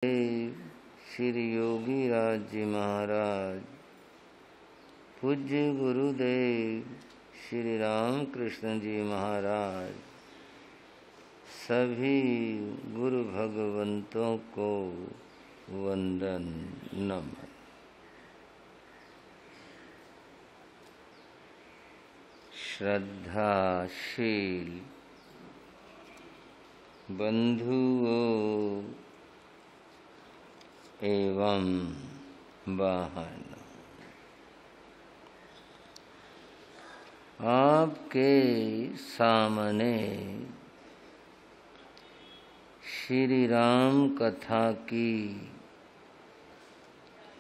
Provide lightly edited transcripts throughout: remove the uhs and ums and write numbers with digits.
श्री योगी राज जी महाराज, पूज्य गुरुदेव श्री राम कृष्ण जी महाराज, सभी गुरु भगवंतों को वंदन नमन। श्रद्धाशील बंधुओं एवं बहनों, आपके सामने श्री राम कथा की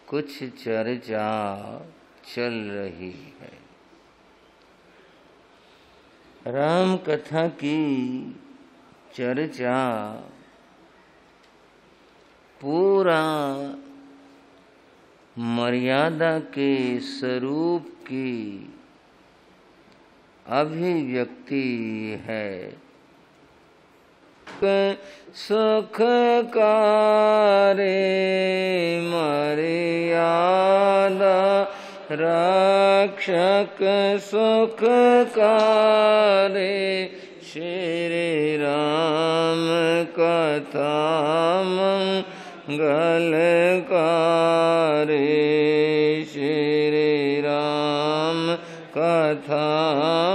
कुछ चर्चा चल रही है। राम कथा की चर्चा पूरा मर्यादा के स्वरूप की अभिव्यक्ति है। सुख कारे मर्यादा रक्षक, सुख कारे श्री राम कथा मंगलकारी, श्री राम कथा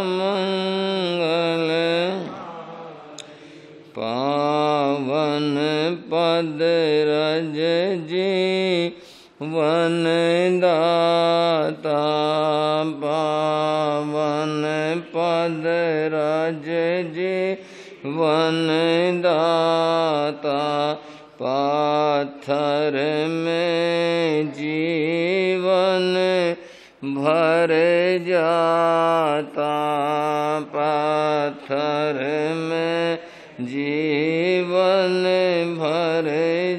मंगल। पावन पद रज जीवन दाता, पावन पद रज जीवन दाता, पाथर में जीवन भर जाता, पाथर में जीवन भर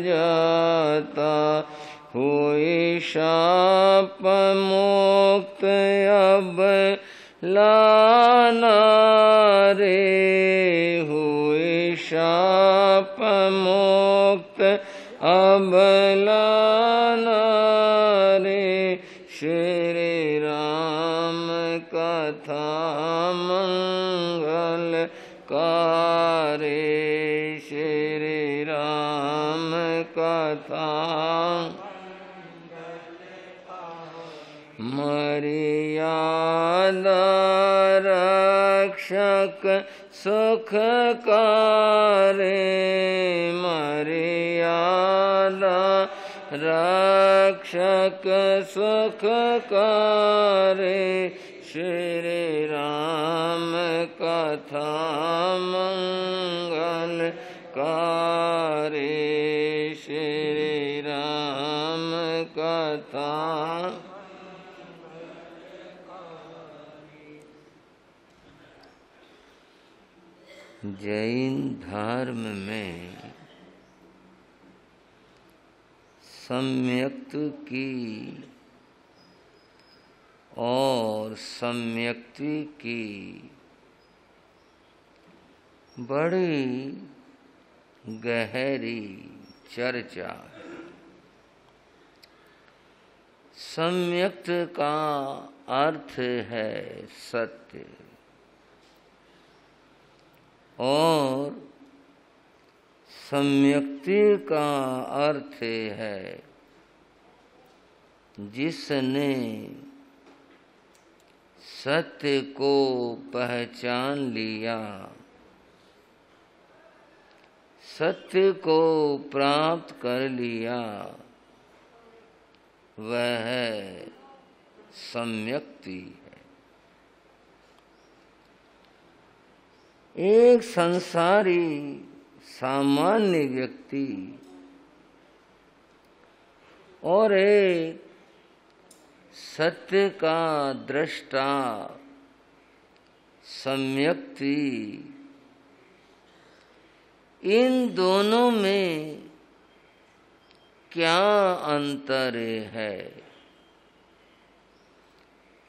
जाता। हुई शाप मुक्त अब लाना रे, हुई शाप मुक्त अब लाना रे, श्री राम कथा मंगलकारी, श्री राम कथा मर्यादा रक्षक, सुख कारे मर्यादा रक्षक, सुख कारे श्री राम कथा मंगलकारी, श्री राम कथा। जैन धर्म में सम्यक्त्व की और सम्यक्त्व की बड़ी गहरी चर्चा है। सम्यक्त्व का अर्थ है सत्य, और सम्यक्त्व का अर्थ है जिसने सत्य को पहचान लिया, सत्य को प्राप्त कर लिया, वह सम्यक्ति है। एक संसारी सामान्य व्यक्ति और एक सत्य का दृष्टा सम्यक्ति, इन दोनों में क्या अंतर है?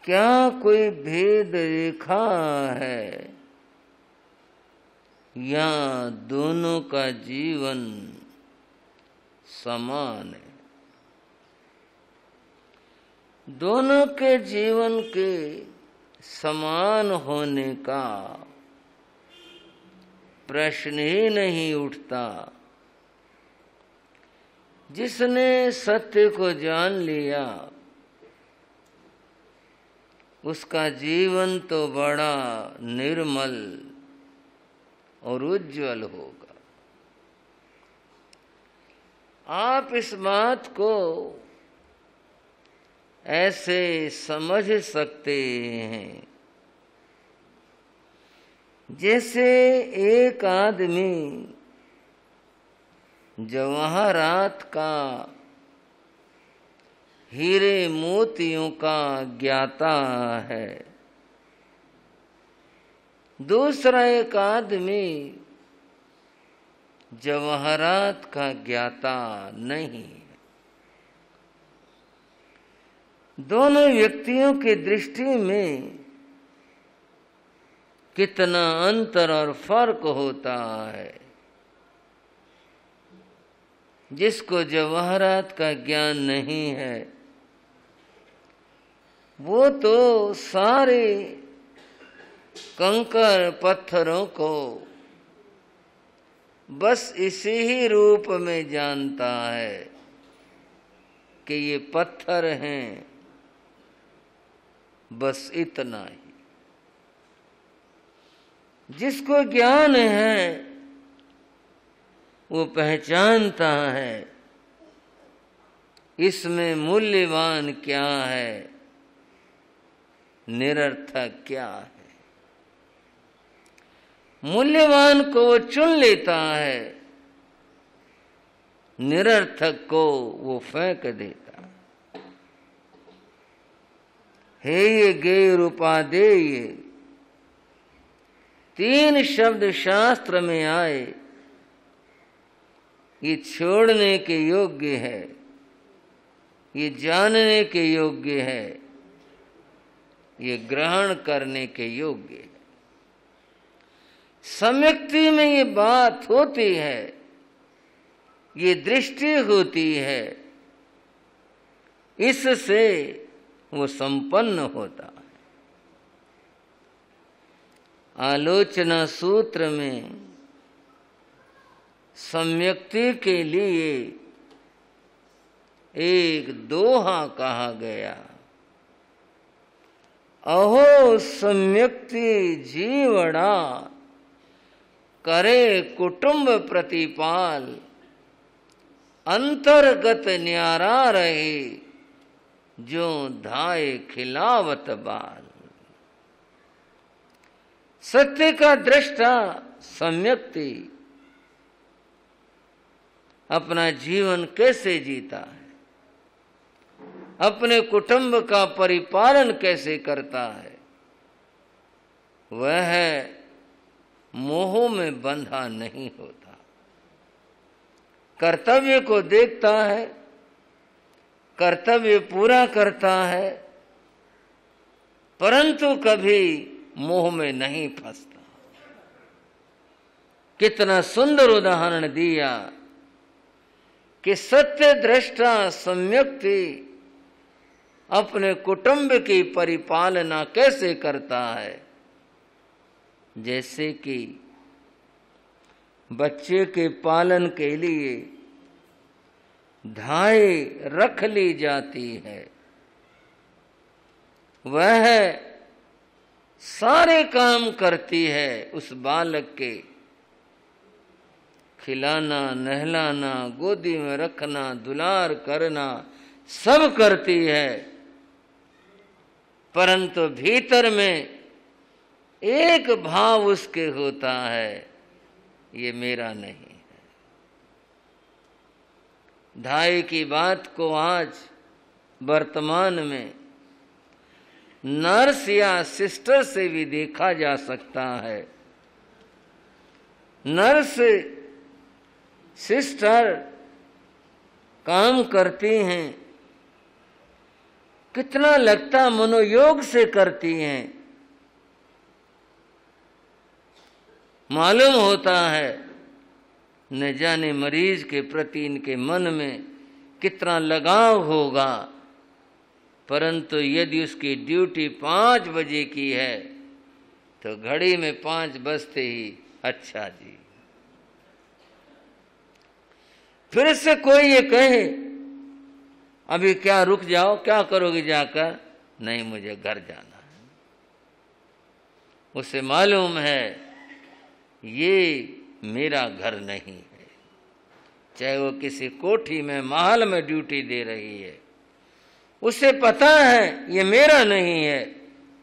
क्या कोई भेद रेखा है या दोनों का जीवन समान है। दोनों के जीवन के समान होने का प्रश्न ही नहीं उठता। जिसने सत्य को जान लिया उसका जीवन तो बड़ा निर्मल और उज्जवल होगा। आप इस बात को ऐसे समझ सकते हैं जैसे एक आदमी जवाहरात का, हीरे मोतियों का ज्ञाता है, दूसरा एक आदमी जवाहरात का ज्ञाता नहीं है। दोनों व्यक्तियों की दृष्टि में कितना अंतर और फर्क होता है। जिसको जवाहरात का ज्ञान नहीं है वो तो सारे कंकड़ पत्थरों को बस इसी ही रूप में जानता है कि ये पत्थर हैं, बस इतना ही। जिसको ज्ञान है वो पहचानता है इसमें मूल्यवान क्या है, निरर्थक क्या है। मूल्यवान को वो चुन लेता है, निरर्थक को वो फेंक देता है। हे ये गैर उपादेय, तीन शब्द शास्त्र में आए। ये छोड़ने के योग्य है, ये जानने के योग्य है, ये ग्रहण करने के योग्य है। सम्यक्ति में ये बात होती है, ये दृष्टि होती है, इससे वो संपन्न होता है। आलोचना सूत्र में सम्यक्ति के लिए एक दोहा कहा गया। अहो सम्यक्ति जीवड़ा, करे कुटुंब प्रतिपाल, अंतर्गत न्यारा रहे, जो धाये खिलावत बाल। सत्य का दृष्टा सम्यक्ति अपना जीवन कैसे जीता है, अपने कुटुंब का परिपालन कैसे करता है, वह मोह में बंधा नहीं होता। कर्तव्य को देखता है, कर्तव्य पूरा करता है, परंतु कभी मोह में नहीं फंसता। कितना सुंदर उदाहरण दिया कि सत्य दृष्टा सम्यक्ति अपने कुटुंब की परिपालना कैसे करता है। जैसे कि बच्चे के पालन के लिए धाय रख ली जाती है, वह सारे काम करती है उस बालक के खिलाना, नहलाना, गोदी में रखना, दुलार करना, सब करती है, परंतु भीतर में एक भाव उसके होता है, ये मेरा नहीं है। धाय की बात को आज वर्तमान में नर्स या सिस्टर से भी देखा जा सकता है। नर्स सिस्टर काम करती हैं, कितना लगता मनोयोग से करती हैं। मालूम होता है न जाने मरीज के प्रति इनके मन में कितना लगाव होगा। परंतु यदि उसकी ड्यूटी 5 बजे की है तो घड़ी में 5 बजते ही अच्छा जी। फिर से कोई ये कहे अभी क्या रुक जाओ, क्या करोगे जाकर? नहीं, मुझे घर जाना है। उसे मालूम है ये मेरा घर नहीं है। चाहे वो किसी कोठी में, महल में ड्यूटी दे रही है, उसे पता है ये मेरा नहीं है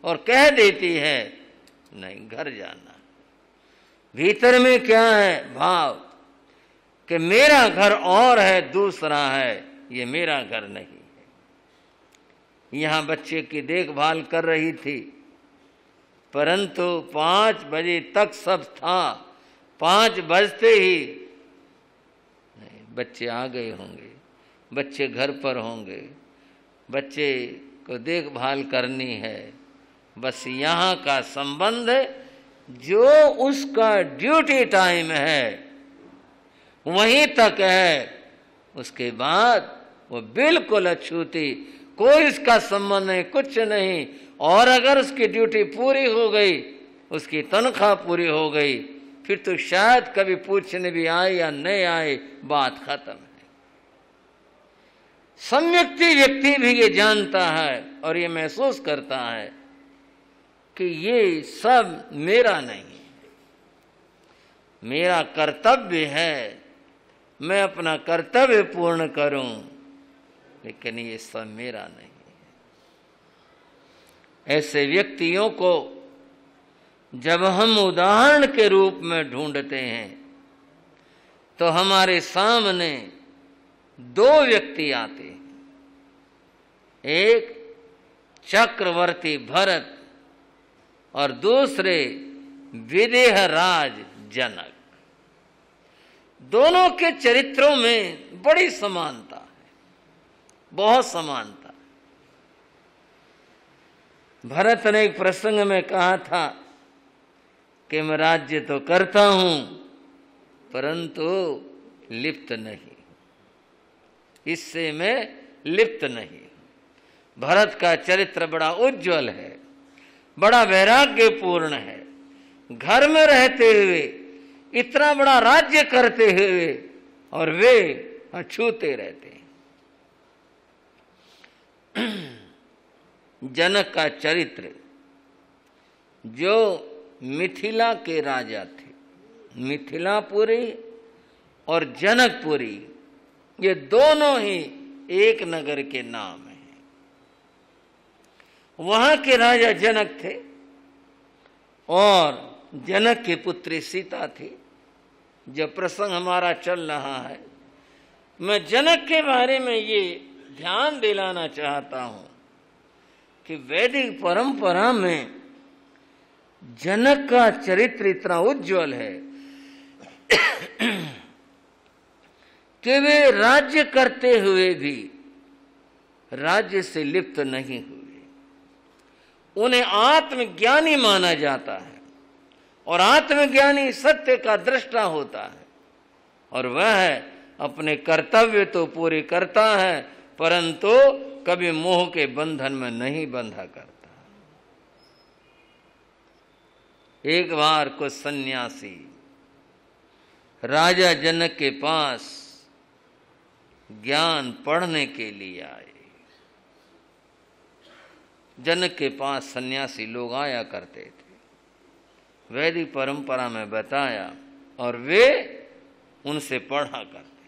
और कह देती है नहीं, घर जाना। भीतर में क्या है भाव कि मेरा घर और है, दूसरा है, ये मेरा घर नहीं है। यहां बच्चे की देखभाल कर रही थी, परंतु 5 बजे तक सब था। 5 बजते ही नहीं, बच्चे आ गए होंगे, बच्चे घर पर होंगे, बच्चे को देखभाल करनी है। बस यहाँ का संबंध जो उसका ड्यूटी टाइम है वहीं तक है। उसके बाद वो बिल्कुल अछूती, कोई इसका संबंध नहीं, कुछ नहीं। और अगर उसकी ड्यूटी पूरी हो गई, उसकी तनख्वाह पूरी हो गई, फिर तो शायद कभी पूछने भी आए या नहीं आए, बात खत्म है। सम्यक्ति व्यक्ति भी ये जानता है और ये महसूस करता है कि ये सब मेरा नहीं है, मेरा कर्तव्य है, मैं अपना कर्तव्य पूर्ण करूं, लेकिन ये सब मेरा नहीं है। ऐसे व्यक्तियों को जब हम उदाहरण के रूप में ढूंढते हैं तो हमारे सामने 2 व्यक्ति आते हैं। एक चक्रवर्ती भरत और दूसरे विदेह राज जनक। दोनों के चरित्रों में बड़ी समानता है, बहुत समानता। भरत ने एक प्रसंग में कहा था कि मैं राज्य तो करता हूं परंतु लिप्त नहीं, इससे मैं लिप्त नहीं। भरत का चरित्र बड़ा उज्जवल है, बड़ा वैराग्यपूर्ण है। घर में रहते हुए इतना बड़ा राज्य करते हुए और वे अछूते रहते हैं। जनक का चरित्र, जो मिथिला के राजा थे, मिथिलापुरी और जनकपुरी, ये दोनों ही एक नगर के नाम हैं। वहां के राजा जनक थे और जनक की पुत्री सीता थी। जो प्रसंग हमारा चल रहा है, मैं जनक के बारे में ये ध्यान दिलाना चाहता हूं कि वैदिक परंपरा में जनक का चरित्र इतना उज्जवल है कि वे राज्य करते हुए भी राज्य से लिप्त नहीं हुए। उन्हें आत्मज्ञानी माना जाता है और आत्मज्ञानी सत्य का दृष्टा होता है और वह अपने कर्तव्य तो पूरे करता है परंतु कभी मोह के बंधन में नहीं बंधा करता। एक बार कुछ सन्यासी राजा जनक के पास ज्ञान पढ़ने के लिए आए। जनक के पास सन्यासी लोग आया करते थे, वैदिक परंपरा में बताया, और वे उनसे पढ़ा करते।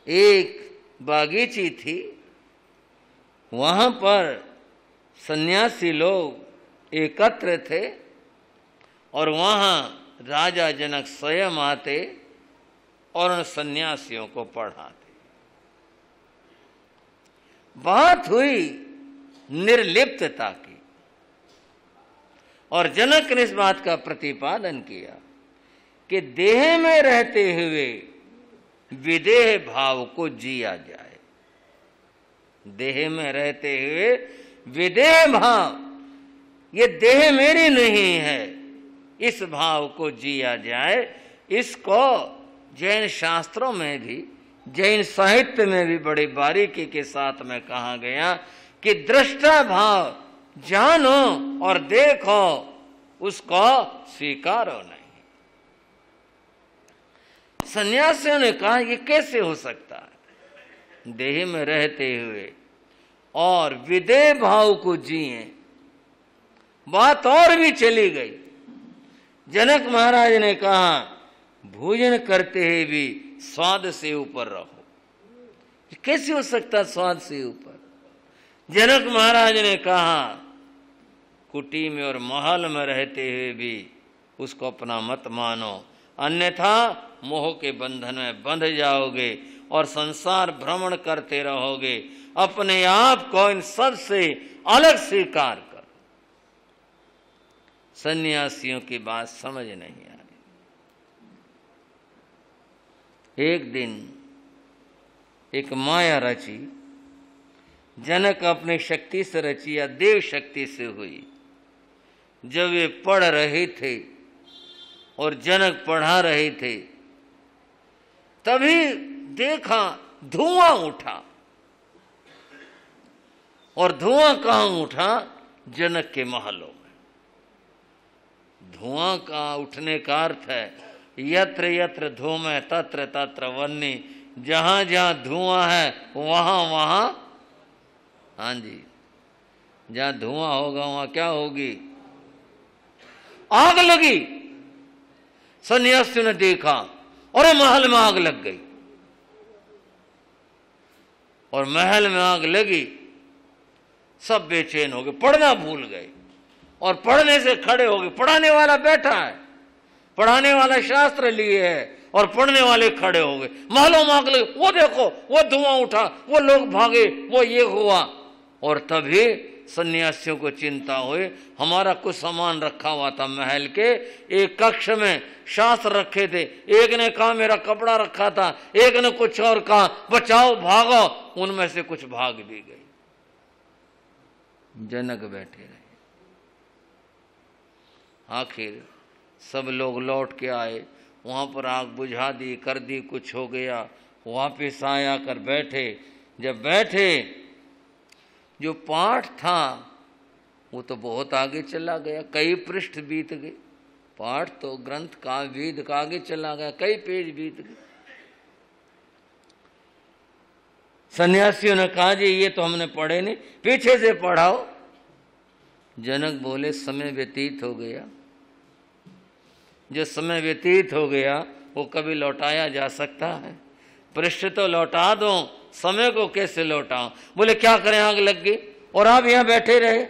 एक बागीची थी, वहां पर सन्यासी लोग एकत्र थे और वहां राजा जनक स्वयं आते और उन सन्यासियों को पढ़ाते। बात हुई निर्लिप्तता की और जनक ने इस बात का प्रतिपादन किया कि देह में रहते हुए विदेह भाव को जिया जाए। देह में रहते हुए विदेह भाव, ये देह मेरी नहीं है, इस भाव को जिया जाए। इसको जैन शास्त्रों में भी, जैन साहित्य में भी बड़ी बारीकी के साथ में कहा गया कि दृष्टा भाव जानो और देखो, उसको स्वीकारो नहीं। सन्यासियों ने कहा ये कैसे हो सकता है, देह में रहते हुए और विदेह भाव को जिए। बात और भी चली गई। जनक महाराज ने कहा भोजन करते हुए भी स्वाद से ऊपर रहो। कैसे हो सकता स्वाद से ऊपर? जनक महाराज ने कहा कुटी में और महल में रहते हुए भी उसको अपना मत मानो, अन्यथा मोह के बंधन में बंध जाओगे और संसार भ्रमण करते रहोगे। अपने आप को इन सब से अलग स्वीकार करो। सन्यासियों की बात समझ नहीं आ रही। एक दिन एक माया रची, जनक अपनी शक्ति से रची या देव शक्ति से हुई। जब वे पढ़ रहे थे और जनक पढ़ा रहे थे, तभी देखा धुआं उठा। और धुआं कहाँ उठा? जनक के महलों में। धुआं का उठने का अर्थ है यत्र यत्र धूमः तत्र तत्र वह्नि। जहां जहां धुआं है वहां वहां, हाँ जी, जहां धुआं होगा वहां क्या होगी? आग लगी। सन्यासियों ने देखा और महल में आग लग गई। और महल में आग लगी, सब बेचैन हो गए, पढ़ना भूल गए और पढ़ने से खड़े हो गए। पढ़ाने वाला बैठा है, पढ़ाने वाला शास्त्र लिए है और पढ़ने वाले खड़े हो गए। महलों में आग लगी, वो देखो, वो धुआं उठा, वो लोग भागे, वो ये हुआ। और तभी सन्यासियों को चिंता हुई, हमारा कुछ सामान रखा हुआ था महल के एक कक्ष में, शास्त्र रखे थे। एक ने कहा मेरा कपड़ा रखा था, एक ने कुछ और कहा बचाओ भागो। उनमें से कुछ भाग भी गई। जनक बैठे रहे। आखिर सब लोग लौट के आए, वहां पर आग बुझा दी, कर दी, कुछ हो गया। वापिस आया कर बैठे। जब बैठे, जो पाठ था वो तो बहुत आगे चला गया, कई पृष्ठ बीत गए। पाठ तो ग्रंथ का वेद का आगे चला गया, कई पेज बीत गए। सन्यासियों ने कहा जी ये तो हमने पढ़े नहीं, पीछे से पढ़ाओ। जनक बोले समय व्यतीत हो गया। जो समय व्यतीत हो गया वो कभी लौटाया जा सकता है? पृष्ठ तो लौटा दो, समय को कैसे लौटाऊं? बोले क्या करें, आग लग गई और आप यहां बैठे रहे।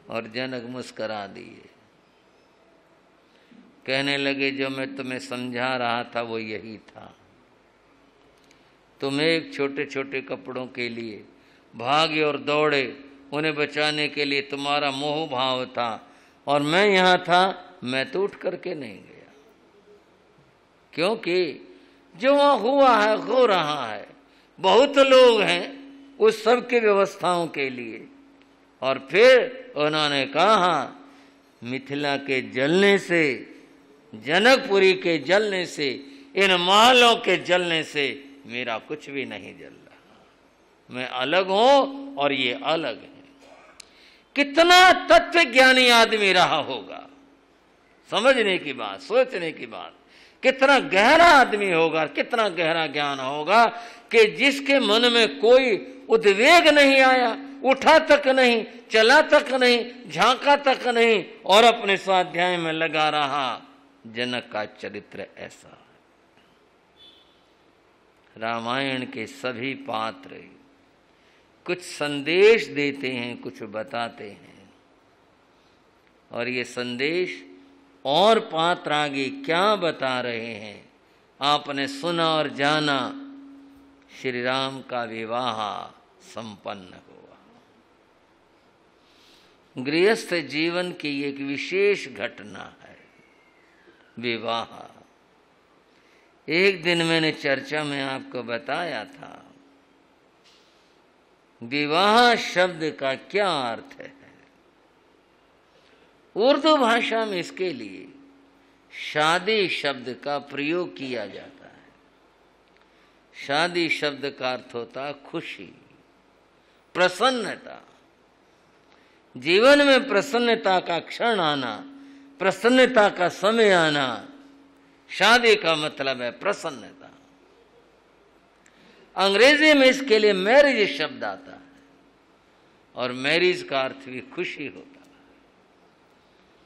और जनक मुस्करा दिए, कहने लगे जो मैं तुम्हें समझा रहा था वो यही था। तुम एक छोटे छोटे कपड़ों के लिए भागे और दौड़े, उन्हें बचाने के लिए तुम्हारा मोह भाव था, और मैं यहां था, मैं तो उठ करके नहीं गया। क्योंकि जो वहां हुआ है हो रहा है, बहुत लोग हैं उस सब की व्यवस्थाओं के लिए। और फिर उन्होंने कहा मिथिला के जलने से, जनकपुरी के जलने से, इन महलों के जलने से मेरा कुछ भी नहीं जल रहा। मैं अलग हूं और ये अलग है। कितना तत्व ज्ञानी आदमी रहा होगा, समझने की बात, सोचने की बात। कितना गहरा आदमी होगा, कितना गहरा ज्ञान होगा कि जिसके मन में कोई उद्वेग नहीं आया, उठा तक नहीं, चला तक नहीं, झांका तक नहीं, और अपने स्वाध्याय में लगा रहा। जनक का चरित्र ऐसा। रामायण के सभी पात्र कुछ संदेश देते हैं, कुछ बताते हैं, और ये संदेश और पात्र आगे क्या बता रहे हैं आपने सुना और जाना। श्री राम का विवाह संपन्न हुआ। गृहस्थ जीवन की एक विशेष घटना है विवाह। एक दिन मैंने चर्चा में आपको बताया था विवाह शब्द का क्या अर्थ है। उर्दू भाषा में इसके लिए शादी शब्द का प्रयोग किया जाता है। शादी शब्द का अर्थ होता है खुशी, प्रसन्नता। जीवन में प्रसन्नता का क्षण आना, प्रसन्नता का समय आना, शादी का मतलब है प्रसन्नता। अंग्रेजी में इसके लिए मैरिज शब्द आता है और मैरिज का अर्थ भी खुशी होता है।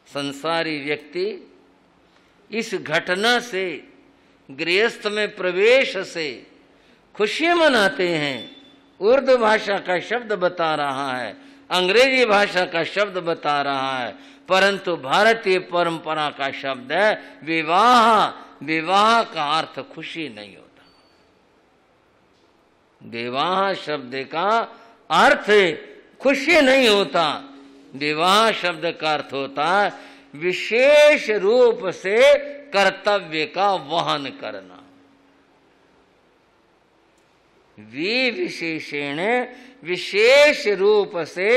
संसारी व्यक्ति इस घटना से, गृहस्थ में प्रवेश से खुशी मनाते हैं। उर्दू भाषा का शब्द बता रहा है, अंग्रेजी भाषा का शब्द बता रहा है, परंतु भारतीय परंपरा का शब्द है विवाह। विवाह का अर्थ खुशी नहीं होता। विवाह शब्द का अर्थ खुशी नहीं होता। विवाह शब्द का अर्थ होता है विशेष रूप से कर्तव्य का वहन करना। विशेषण विशेष रूप से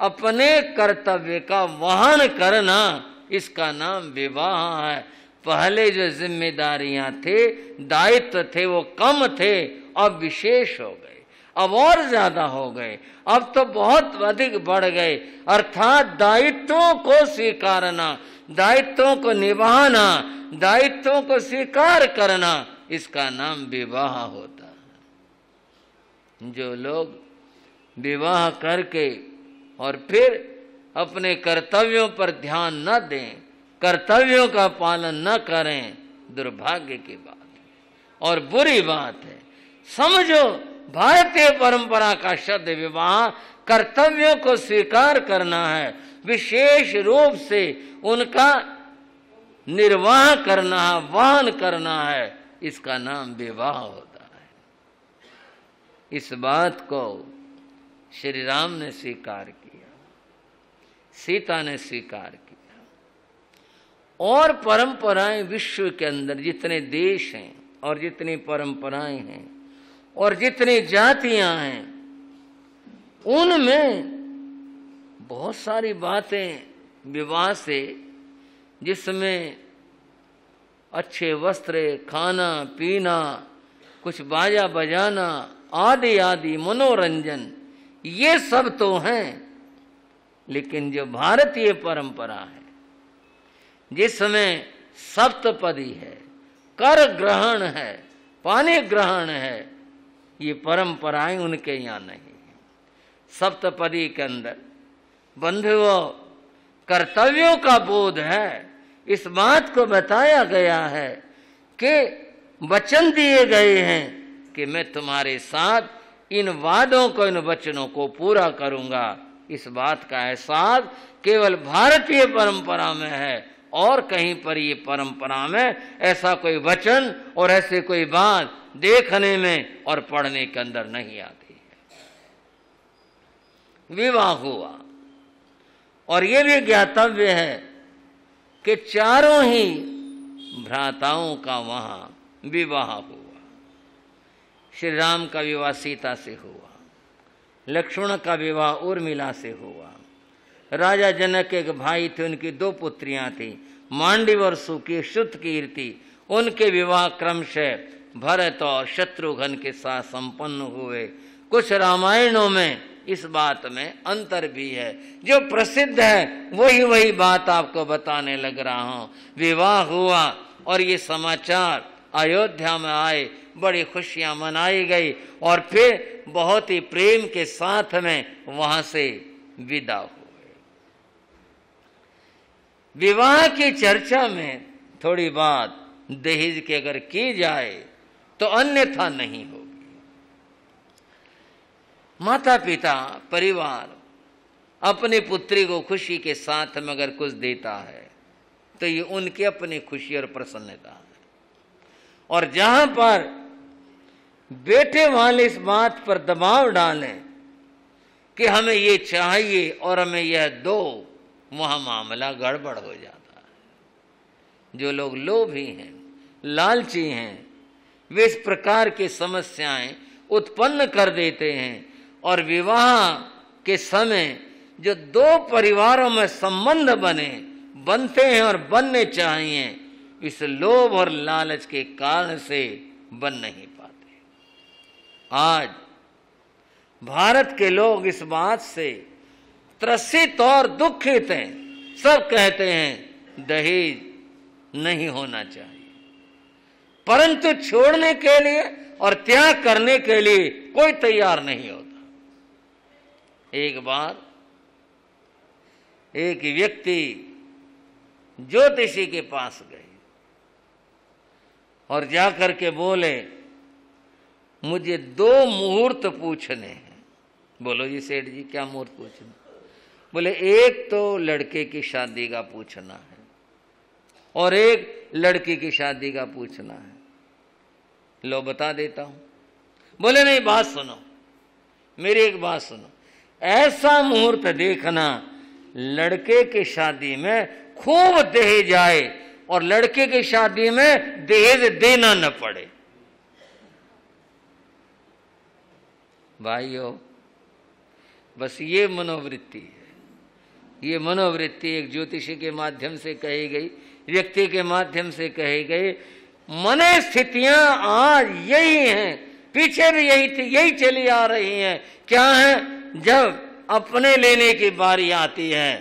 अपने कर्तव्य का वहन करना, इसका नाम विवाह है। पहले जो जिम्मेदारियां थे, दायित्व थे, वो कम थे, अब विशेष हो गए, अब और ज्यादा हो गए, अब तो बहुत अधिक बढ़ गए। अर्थात दायित्वों को स्वीकारना, दायित्वों को निभाना, दायित्वों को स्वीकार करना, इसका नाम विवाह होता है। जो लोग विवाह करके और फिर अपने कर्तव्यों पर ध्यान न दें, कर्तव्यों का पालन न करें, दुर्भाग्य की बात है और बुरी बात है। समझो, भारतीय परंपरा का शब्द विवाह कर्तव्यों को स्वीकार करना है, विशेष रूप से उनका निर्वाह करना है, वहन करना है, इसका नाम विवाह होता है। इस बात को श्री राम ने स्वीकार किया, सीता ने स्वीकार किया। और परंपराएं विश्व के अंदर जितने देश हैं और जितनी परंपराएं हैं और जितनी जातियां हैं, उनमें बहुत सारी बातें विवाह से, जिसमें अच्छे वस्त्र, खाना पीना, कुछ बाजा बजाना आदि आदि मनोरंजन, ये सब तो हैं। लेकिन जो भारतीय परंपरा है, जिसमें सप्तपदी है, कर ग्रहण है, पानी ग्रहण है, ये परंपराएं उनके यहाँ नहीं है। सप्तपदी के अंदर बंधुओं कर्तव्यों का बोध है। इस बात को बताया गया है कि वचन दिए गए हैं कि मैं तुम्हारे साथ इन वादों को, इन वचनों को पूरा करूंगा। इस बात का एहसास केवल भारतीय परंपरा में है और कहीं पर ये परंपरा में ऐसा कोई वचन और ऐसे कोई बात देखने में और पढ़ने के अंदर नहीं आती है। विवाह हुआ और ये भी ज्ञातव्य है कि चारों ही भ्राताओं का वहां विवाह हुआ। श्री राम का विवाह सीता से हुआ, लक्ष्मण का विवाह उर्मिला से हुआ, राजा जनक के एक भाई थे, उनकी 2 पुत्रियां थी, मांडव और सुकी, श्रुतकीर्ति, उनके विवाह क्रमशः भरत और शत्रुघ्न के साथ संपन्न हुए। कुछ रामायणों में इस बात में अंतर भी है, जो प्रसिद्ध है वही बात आपको बताने लग रहा हूं। विवाह हुआ और ये समाचार अयोध्या में आए, बड़ी खुशियां मनाई गई और फिर बहुत ही प्रेम के साथ में वहां से विदा हुए। विवाह की चर्चा में थोड़ी बात दहेज की अगर की जाए तो अन्यथा नहीं होगी। माता पिता, परिवार अपनी पुत्री को खुशी के साथ में अगर कुछ देता है तो ये उनकी अपनी खुशी और प्रसन्नता है। और जहां पर बेटे वाले इस बात पर दबाव डालें कि हमें ये चाहिए और हमें यह दो, वहां मामला गड़बड़ हो जाता है। जो लोग लोभी हैं, लालची हैं, वे इस प्रकार की समस्याएं उत्पन्न कर देते हैं और विवाह के समय जो 2 परिवारों में संबंध बनते हैं और बनने चाहिए, इस लोभ और लालच के कारण से बन नहीं पाते। आज भारत के लोग इस बात से त्रसित और दुखित हैं। सब कहते हैं दहेज नहीं होना चाहिए, परंतु छोड़ने के लिए और त्याग करने के लिए कोई तैयार नहीं होता। एक बार एक व्यक्ति ज्योतिषी के पास गए और जाकर के बोले, मुझे 2 मुहूर्त पूछने हैं। बोलो जी सेठ जी, क्या मुहूर्त पूछना? बोले एक तो लड़के की शादी का पूछना है और एक लड़की की शादी का पूछना है। लो बता देता हूं। बोले नहीं, बात सुनो, मेरी एक बात सुनो। ऐसा मुहूर्त देखना लड़के की शादी में खूब दहेज आए और लड़के की शादी में दहेज देना न पड़े। भाइयों, बस ये मनोवृत्ति है। ये मनोवृत्ति एक ज्योतिषी के माध्यम से कही गई, व्यक्ति के माध्यम से कही गई। मन स्थितियां आज यही हैं, पीछे भी यही थी, यही चली आ रही हैं। क्या है? जब अपने लेने की बारी आती है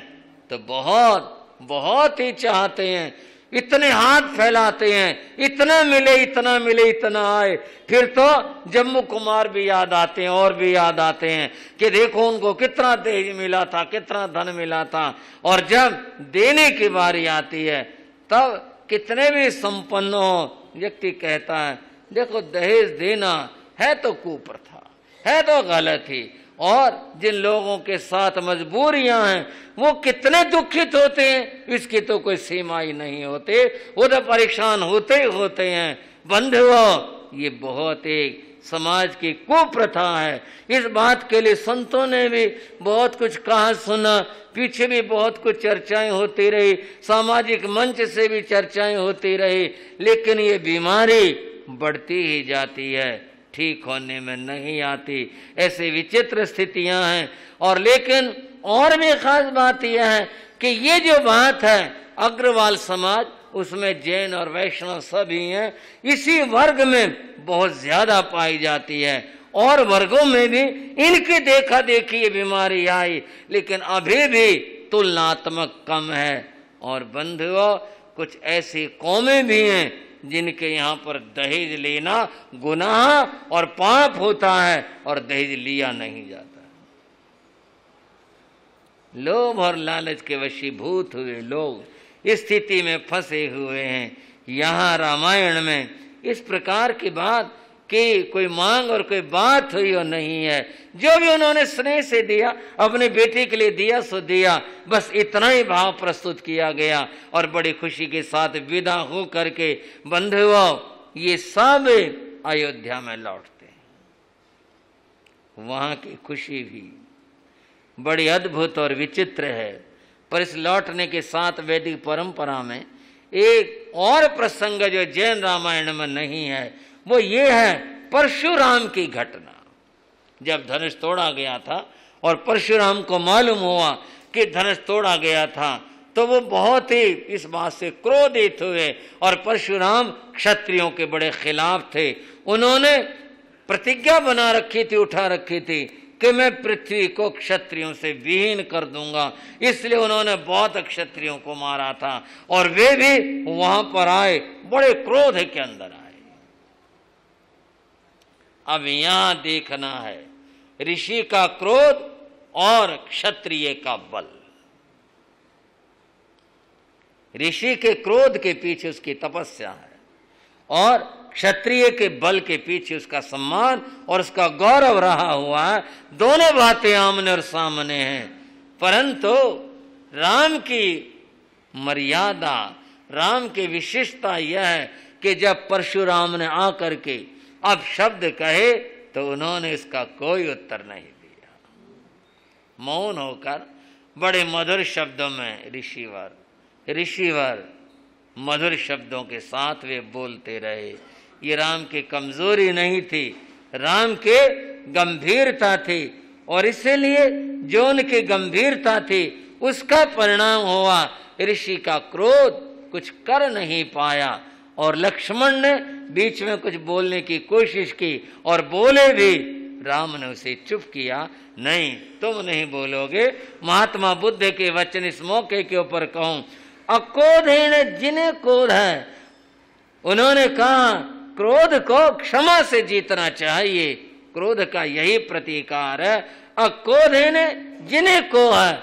तो बहुत बहुत ही चाहते हैं, इतने हाथ फैलाते हैं, इतना मिले इतना मिले इतना आए। फिर तो जम्मू कुमार भी याद आते हैं और भी याद आते हैं कि देखो उनको कितना दहेज मिला था, कितना धन मिला था। और जब देने की बारी आती है तब कितने भी संपन्न हो, व्यक्ति कहता है देखो दहेज देना है तो कुप्रथा है, तो गलत ही। और जिन लोगों के साथ मजबूरियां हैं वो कितने दुखित होते हैं, इसकी तो कोई सीमा ही नहीं होते। वो तो परेशान होते ही होते हैं। बंधुओं, ये बहुत एक समाज की कुप्रथा है। इस बात के लिए संतों ने भी बहुत कुछ कहा सुना, पीछे भी बहुत कुछ चर्चाएं होती रही, सामाजिक मंच से भी चर्चाएं होती रही, लेकिन ये बीमारी बढ़ती ही जाती है, ठीक होने में नहीं आती। ऐसे विचित्र स्थितियां हैं। और लेकिन और भी खास बात यह है कि ये जो बात है अग्रवाल समाज, उसमें जैन और वैष्णव सभी हैं, इसी वर्ग में बहुत ज्यादा पाई जाती है। और वर्गों में भी इनकी देखा देखी ये बीमारी आई, लेकिन अभी भी तुलनात्मक कम है। और बंधुओं, कुछ ऐसी कौमें भी हैं जिनके यहाँ पर दहेज लेना गुनाह और पाप होता है और दहेज लिया नहीं जाता। लोभ और लालच के वशीभूत हुए लोग इस स्थिति में फंसे हुए हैं। यहाँ रामायण में इस प्रकार की बात कि कोई मांग और कोई बात हुई और नहीं है। जो भी उन्होंने स्नेह से दिया, अपने बेटे के लिए दिया सो दिया, बस इतना ही भाव प्रस्तुत किया गया और बड़ी खुशी के साथ विदा हो करके बंधुओं ये सब अयोध्या में लौटते हैं। वहां की खुशी भी बड़ी अद्भुत और विचित्र है। पर इस लौटने के साथ वैदिक परंपरा में एक और प्रसंग जो जैन रामायण में नहीं है, वो ये है परशुराम की घटना। जब धनुष तोड़ा गया था और परशुराम को मालूम हुआ कि धनुष तोड़ा गया था, तो वो बहुत ही इस बात से क्रोधित हुए। और परशुराम क्षत्रियों के बड़े खिलाफ थे। उन्होंने प्रतिज्ञा बना रखी थी, उठा रखी थी कि मैं पृथ्वी को क्षत्रियों से विहीन कर दूंगा। इसलिए उन्होंने बहुत क्षत्रियों को मारा था और वे भी वहां पर आए, बड़े क्रोध के अंदर आए। अब यहां देखना है ऋषि का क्रोध और क्षत्रिय का बल। ऋषि के क्रोध के पीछे उसकी तपस्या है और क्षत्रिय के बल के पीछे उसका सम्मान और उसका गौरव रहा हुआ है। दोनों बातें आमने और सामने हैं। परंतु राम की मर्यादा, राम की विशेषता यह है कि जब परशुराम ने आकर के अब शब्द कहे तो उन्होंने इसका कोई उत्तर नहीं दिया। मौन होकर बड़े मधुर शब्दों में ऋषिवर मधुर शब्दों के साथ वे बोलते रहे। ये राम की कमजोरी नहीं थी, राम के गंभीरता थी। और इसलिए जो उनकी गंभीरता थी उसका परिणाम हुआ ऋषि का क्रोध कुछ कर नहीं पाया। और लक्ष्मण ने बीच में कुछ बोलने की कोशिश की और बोले भी, राम ने उसे चुप किया। नहीं, तुम नहीं बोलोगे। महात्मा बुद्ध के वचन इस मौके के ऊपर कहूं, अक्रोधेन जिन्हें क्रोध है, उन्होंने कहा क्रोध को क्षमा से जीतना चाहिए। क्रोध का यही प्रतिकार है। अक्रोधेन जिन्हें को है,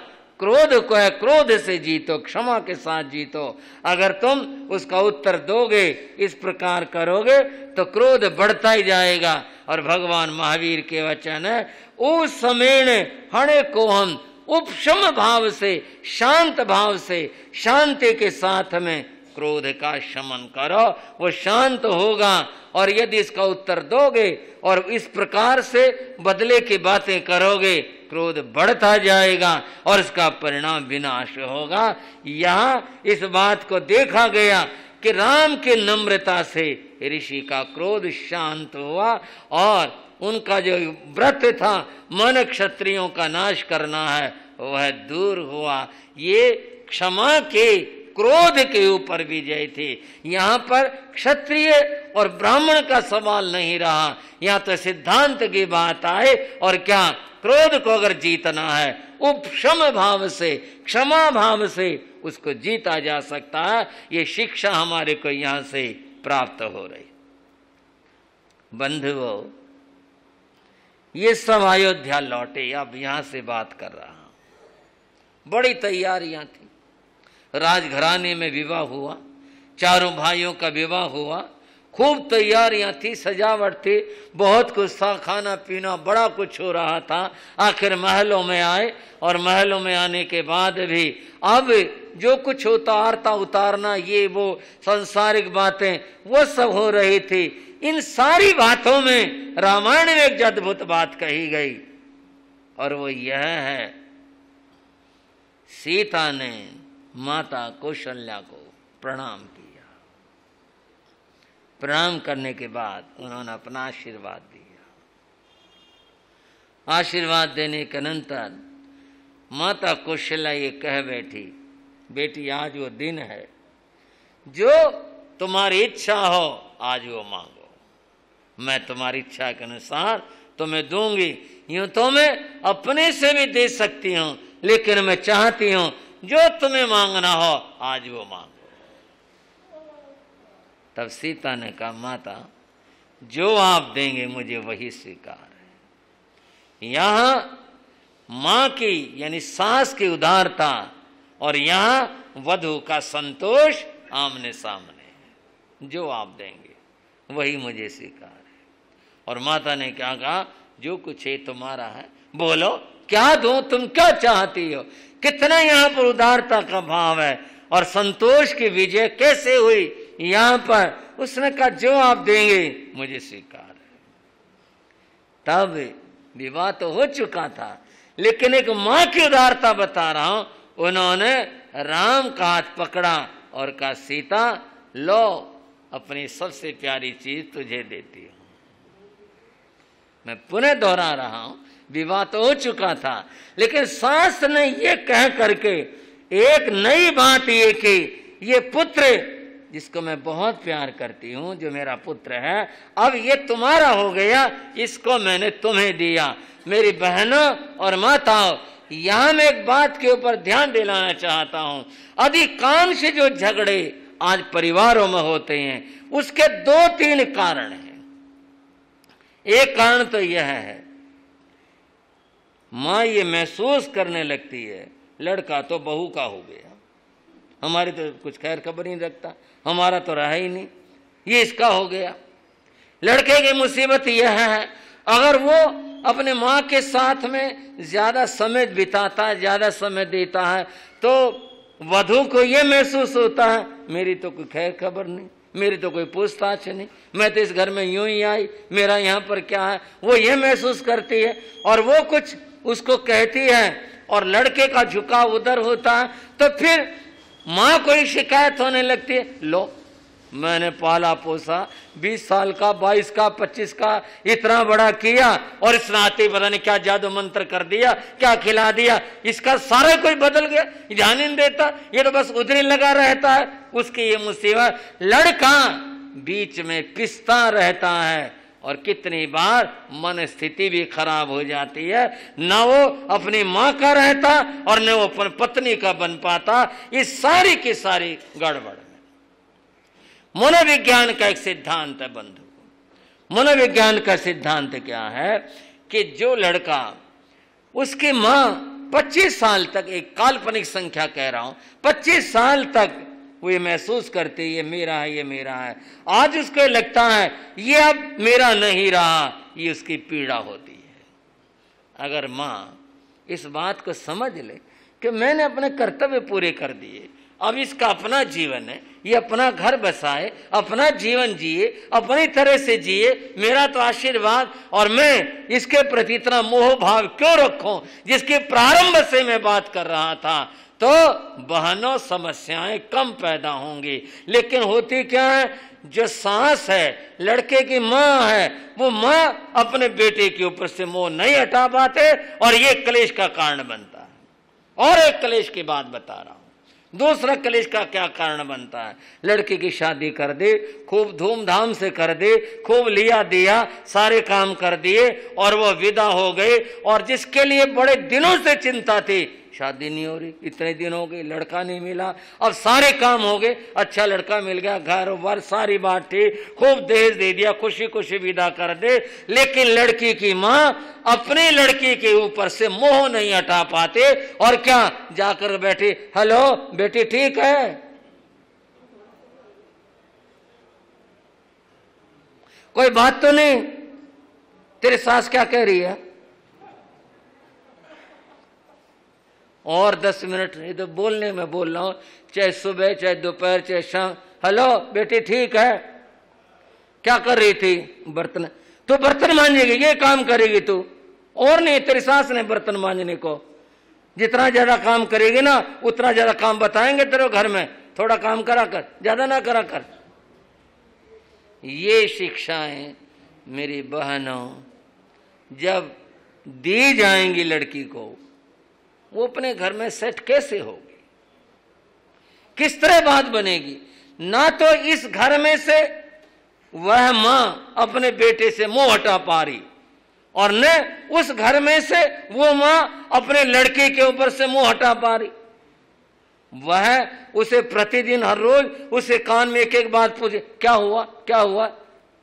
क्रोध को है क्रोध से जीतो, क्षमा के साथ जीतो। अगर तुम उसका उत्तर दोगे, इस प्रकार करोगे, तो क्रोध बढ़ता ही जाएगा। और भगवान महावीर के वचन है, उस समय हणे को हम उपशम भाव से, शांत भाव से, शांति के साथ में क्रोध का शमन करो, वो शांत होगा। और यदि इसका उत्तर दोगे और इस प्रकार से बदले की बातें करोगे, क्रोध बढ़ता जाएगा और इसका परिणाम विनाश होगा। यहाँ इस बात को देखा गया कि राम की नम्रता से ऋषि का क्रोध शांत हुआ और उनका जो व्रत था मन क्षत्रियों का नाश करना है, वह दूर हुआ। ये क्षमा के क्रोध के ऊपर विजय थी। यहाँ पर क्षत्रिय और ब्राह्मण का सवाल नहीं रहा, यहाँ तो सिद्धांत की बात आए। और क्या, क्रोध को अगर जीतना है, उपशम भाव से, क्षमा भाव से उसको जीता जा सकता है। ये शिक्षा हमारे को यहाँ से प्राप्त हो रही। बंधुओं, ये सब अयोध्या लौटे। अब यहाँ से बात कर रहा हूं। बड़ी तैयारियां थी। राजघराने में विवाह हुआ, चारों भाइयों का विवाह हुआ, खूब तैयारियां थी, सजावट थी, बहुत कुछ था, खाना पीना बड़ा कुछ हो रहा था। आखिर महलों में आए और महलों में आने के बाद भी अब जो कुछ होता, आरता उतारना, ये वो सांसारिक बातें, वो सब हो रही थी। इन सारी बातों में रामायण में एक अद्भुत बात कही गई और वो यह है, सीता ने माता कौशल्या को प्रणाम किया। प्रणाम करने के बाद उन्होंने अपना आशीर्वाद दिया। आशीर्वाद देने के अनंतर माता कौशल्या ये कह बैठी, बेटी आज वो दिन है, जो तुम्हारी इच्छा हो आज वो मांगो, मैं तुम्हारी इच्छा के अनुसार तुम्हें दूंगी। यूं तो मैं अपने से भी दे सकती हूं, लेकिन मैं चाहती हूं जो तुम्हें मांगना हो आज वो मांगो। तब सीता ने कहा, माता जो आप देंगे मुझे वही स्वीकार है। यहां मां की यानी सास की उदारता और यहां वधू का संतोष आमने सामने है। जो आप देंगे वही मुझे स्वीकार है। और माता ने क्या कहा, जो कुछ है तुम्हारा है, बोलो क्या दूं, तुम क्या चाहती हो। कितना यहाँ पर उदारता का भाव है और संतोष की विजय कैसे हुई यहाँ पर। उसने कहा जो आप देंगे मुझे स्वीकार है। तब विवाह तो हो चुका था, लेकिन एक माँ की उदारता बता रहा हूं। उन्होंने राम का हाथ पकड़ा और कहा, सीता लो अपनी सबसे प्यारी चीज तुझे देती हूं। मैं पुनः दोहरा रहा हूं, विवाह तो हो चुका था, लेकिन सास ने ये कह करके एक नई बात ये की, ये पुत्र जिसको मैं बहुत प्यार करती हूं, जो मेरा पुत्र है, अब ये तुम्हारा हो गया, इसको मैंने तुम्हें दिया। मेरी बहनों और माताओं, यहां मैं एक बात के ऊपर ध्यान दिलाना चाहता हूं। अधिकांश जो झगड़े आज परिवारों में होते हैं, उसके 2-3 कारण हैं। एक कारण तो यह है, माँ ये महसूस करने लगती है लड़का तो बहू का हो गया, हमारी तो कुछ खैर खबर नहीं रखता, हमारा तो रहा ही नहीं, ये इसका हो गया। लड़के की मुसीबत यह है, अगर वो अपने माँ के साथ में ज्यादा समय बिताता है, ज्यादा समय देता है, तो वधू को ये महसूस होता है मेरी तो कोई खैर खबर नहीं, मेरी तो कोई पूछताछ नहीं, मैं तो इस घर में यूं ही आई, मेरा यहाँ पर क्या है, वो ये महसूस करती है और वो कुछ उसको कहती है और लड़के का झुकाव उधर होता है। तो फिर माँ को ही शिकायत होने लगती है, लो मैंने पाला पोसा, 20 साल का, 22 का, 25 का, इतना बड़ा किया और इस नाते पता नहीं क्या जादू मंत्र कर दिया, क्या खिला दिया, इसका सारा कोई बदल गया, ध्यान नहीं देता, ये तो बस उधर ही लगा रहता है। उसकी ये मुसीबत, लड़का बीच में पिसता रहता है और कितनी बार मन स्थिति भी खराब हो जाती है, ना वो अपनी माँ का रहता और न वो अपनी पत्नी का बन पाता। ये सारी की सारी गड़बड़। मनोविज्ञान का एक सिद्धांत है बंधु। मनोविज्ञान का सिद्धांत क्या है कि जो लड़का, उसकी माँ 25 साल तक, एक काल्पनिक संख्या कह रहा हूं, 25 साल तक वो ये महसूस करती ये मेरा है, ये मेरा है। आज उसको लगता है ये अब मेरा नहीं रहा, ये उसकी पीड़ा होती है। अगर माँ इस बात को समझ ले कि मैंने अपने कर्तव्य पूरे कर दिए, अब इसका अपना जीवन है, ये अपना घर बसाए, अपना जीवन जिए, अपनी तरह से जिए, मेरा तो आशीर्वाद, और मैं इसके प्रति इतना मोह भाव क्यों रखूं, जिसके प्रारंभ से मैं बात कर रहा था, तो बहनों समस्याएं कम पैदा होंगी। लेकिन होती क्या है, जो सास है, लड़के की माँ है, वो माँ अपने बेटे के ऊपर से मोह नहीं हटा पाते और ये क्लेश का कारण बनता है। और एक क्लेश की बात बता रहा हूं, दूसरा क्लेश का क्या कारण बनता है। लड़की की शादी कर दे, खूब धूमधाम से कर दे, खूब लिया दिया, सारे काम कर दिए और वो विदा हो गए, और जिसके लिए बड़े दिनों से चिंता थी, शादी नहीं हो रही, इतने दिन हो गए, लड़का नहीं मिला, अब सारे काम हो गए, अच्छा लड़का मिल गया, घर बार सारी बात ठीक, खूब दहेज दे दिया, खुशी खुशी विदा कर दे। लेकिन लड़की की माँ अपनी लड़की के ऊपर से मोह नहीं हटा पाते, और क्या जाकर बैठी, हेलो बेटी ठीक है, कोई बात तो नहीं, तेरी सास क्या कह रही है, और 10 मिनट, ये तो बोलने में बोल रहा हूं, चाहे सुबह चाहे दोपहर चाहे शाम, हेलो बेटी ठीक है, क्या कर रही थी, बर्तन, तो बर्तन मांजेगी, ये काम करेगी तू, और नहीं, तेरी सास ने बर्तन मांजने को, जितना ज्यादा काम करेगी ना उतना ज्यादा काम बताएंगे तेरे घर में, थोड़ा काम करा कर, ज्यादा ना करा कर। ये शिक्षाएं मेरी बहनों जब दी जाएंगी लड़की को, वो अपने घर में सेट कैसे होगी, किस तरह बात बनेगी। ना तो इस घर में से वह मां अपने बेटे से मुंह हटा पा रही, और न उस घर में से वो मां अपने लड़के के ऊपर से मुंह हटा पा रही। वह उसे प्रतिदिन हर रोज उसे कान में एक एक बात पूछे, क्या हुआ क्या हुआ,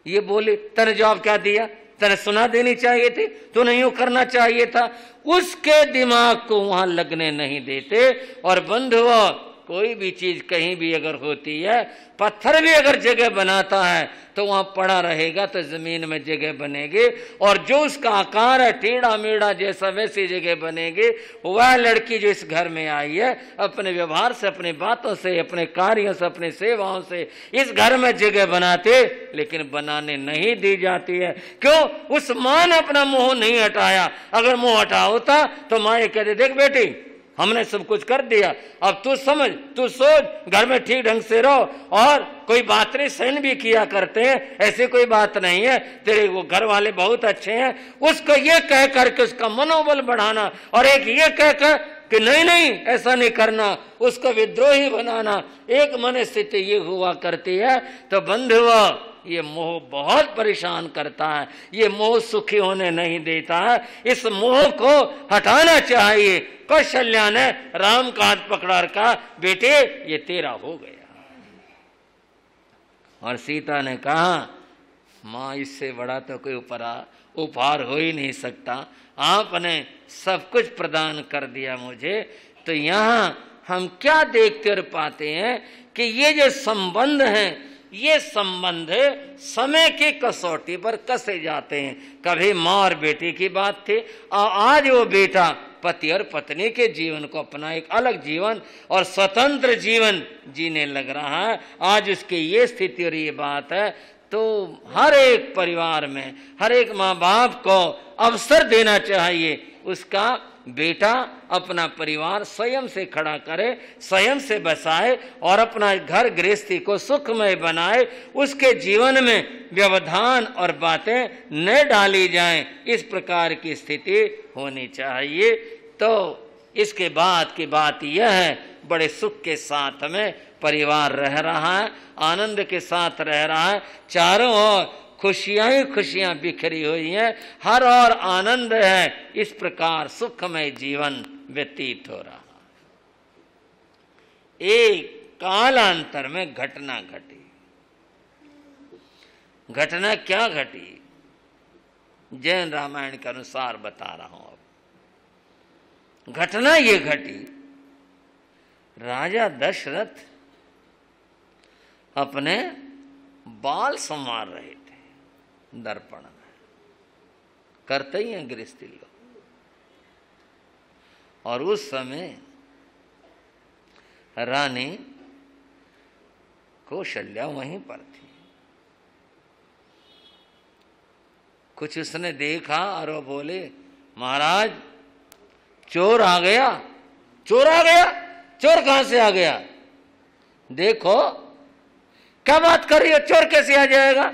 ये बोले, तने जवाब क्या दिया, तने सुना देनी चाहिए थी, तो नहीं करना चाहिए था। उसके दिमाग को वहां लगने नहीं देते। और बंधुओं, कोई भी चीज कहीं भी अगर होती है, पत्थर भी अगर जगह बनाता है तो वहां पड़ा रहेगा तो जमीन में जगह बनेगी, और जो उसका आकार है टेढ़ा मेढ़ा जैसा वैसी जगह बनेगी। वह लड़की जो इस घर में आई है, अपने व्यवहार से, अपनी बातों से, अपने कार्यों से, अपनी सेवाओं से इस घर में जगह बनाते, लेकिन बनाने नहीं दी जाती है। क्यों? उस मां ने अपना मोह नहीं हटाया। अगर मोह हटा होता तो मां ये कहते, देख बेटी हमने सब कुछ कर दिया, अब तू समझ, तू सोच, घर में ठीक ढंग से रहो, और कोई बात नहीं, सहन भी किया करते हैं, ऐसी कोई बात नहीं है, तेरे वो घर वाले बहुत अच्छे हैं। उसको ये कह करके उसका मनोबल बढ़ाना, और एक ये कह कर कि नहीं नहीं ऐसा नहीं करना, उसको विद्रोही बनाना, एक मन स्थिति ये हुआ करती है। तो बंधुओं, ये मोह बहुत परेशान करता है, ये मोह सुखी होने नहीं देता है। इस मोह को हटाना चाहिए। कौशल्या ने राम का हाथ पकड़ा रखा, बेटे ये तेरा हो गया। और सीता ने कहा, मां इससे बड़ा तो कोई उपहार हो ही नहीं सकता, आपने सब कुछ प्रदान कर दिया मुझे। तो यहाँ हम क्या देखते और पाते हैं कि ये जो संबंध हैं, ये संबंध समय की कसौटी पर कसे जाते हैं। कभी माँ और बेटी की बात थी, आज वो बेटा पति और पत्नी के जीवन को अपना एक अलग जीवन और स्वतंत्र जीवन जीने लग रहा है। आज उसकी ये स्थिति और ये बात है। तो हर एक परिवार में, हर एक माँ बाप को अवसर देना चाहिए उसका बेटा अपना परिवार स्वयं से खड़ा करे, स्वयं से बसाए और अपना घर गृहस्थी को सुखमय बनाए, उसके जीवन में व्यवधान और बातें न डाली जाएं, इस प्रकार की स्थिति होनी चाहिए। तो इसके बाद की बात यह है, बड़े सुख के साथ में परिवार रह रहा है, आनंद के साथ रह रहा है, चारों ओर खुशियां ही खुशियां बिखरी हुई हैं, हर और आनंद है। इस प्रकार सुखमय जीवन व्यतीत हो रहा। एक कालांतर में घटना घटी। घटना क्या घटी? जैन रामायण के अनुसार बता रहा हूं। अब घटना ये घटी, राजा दशरथ अपने बाल संवार रहे थे दर्पण में, करते ही हैं गृहस्थी लोग। और उस समय रानी कौशल्या वहीं पर थी। कुछ उसने देखा और वो बोले, महाराज चोर आ गया। चोर आ गया? चोर कहां से आ गया? देखो क्या बात कर रही हो, चोर कैसे आ जाएगा?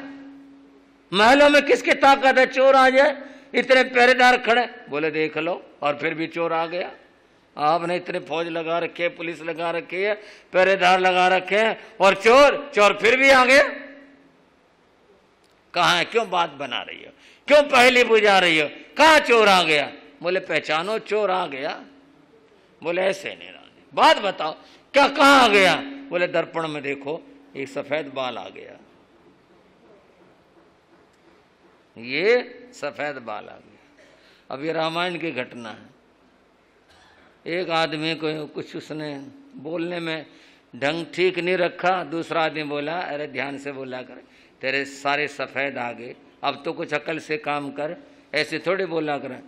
महलों में किसकी ताकत है चोर आ जाए? इतने पहरेदार खड़े। बोले देख लो, और फिर भी चोर आ गया। आपने इतने फौज लगा रखे है, पुलिस लगा रखी है, पहरेदार लगा रखे हैं, और चोर फिर भी आ गया। कहाँ है? क्यों बात बना रही हो? क्यों पहली बुझा रही हो? कहाँ चोर आ गया? बोले पहचानो, चोर आ गया। बोले ऐसे नहीं रानी, बात बताओ क्या, कहाँ आ गया? बोले दर्पण में देखो, एक सफेद बाल आ गया। ये सफेद बाल आ गया। अब ये रामायण की घटना है। एक आदमी को कुछ उसने बोलने में ढंग ठीक नहीं रखा, दूसरा आदमी बोला, अरे ध्यान से बोला कर, तेरे सारे सफेद आ गए, अब तो कुछ अकल से काम कर, ऐसे थोड़ी बोला कर।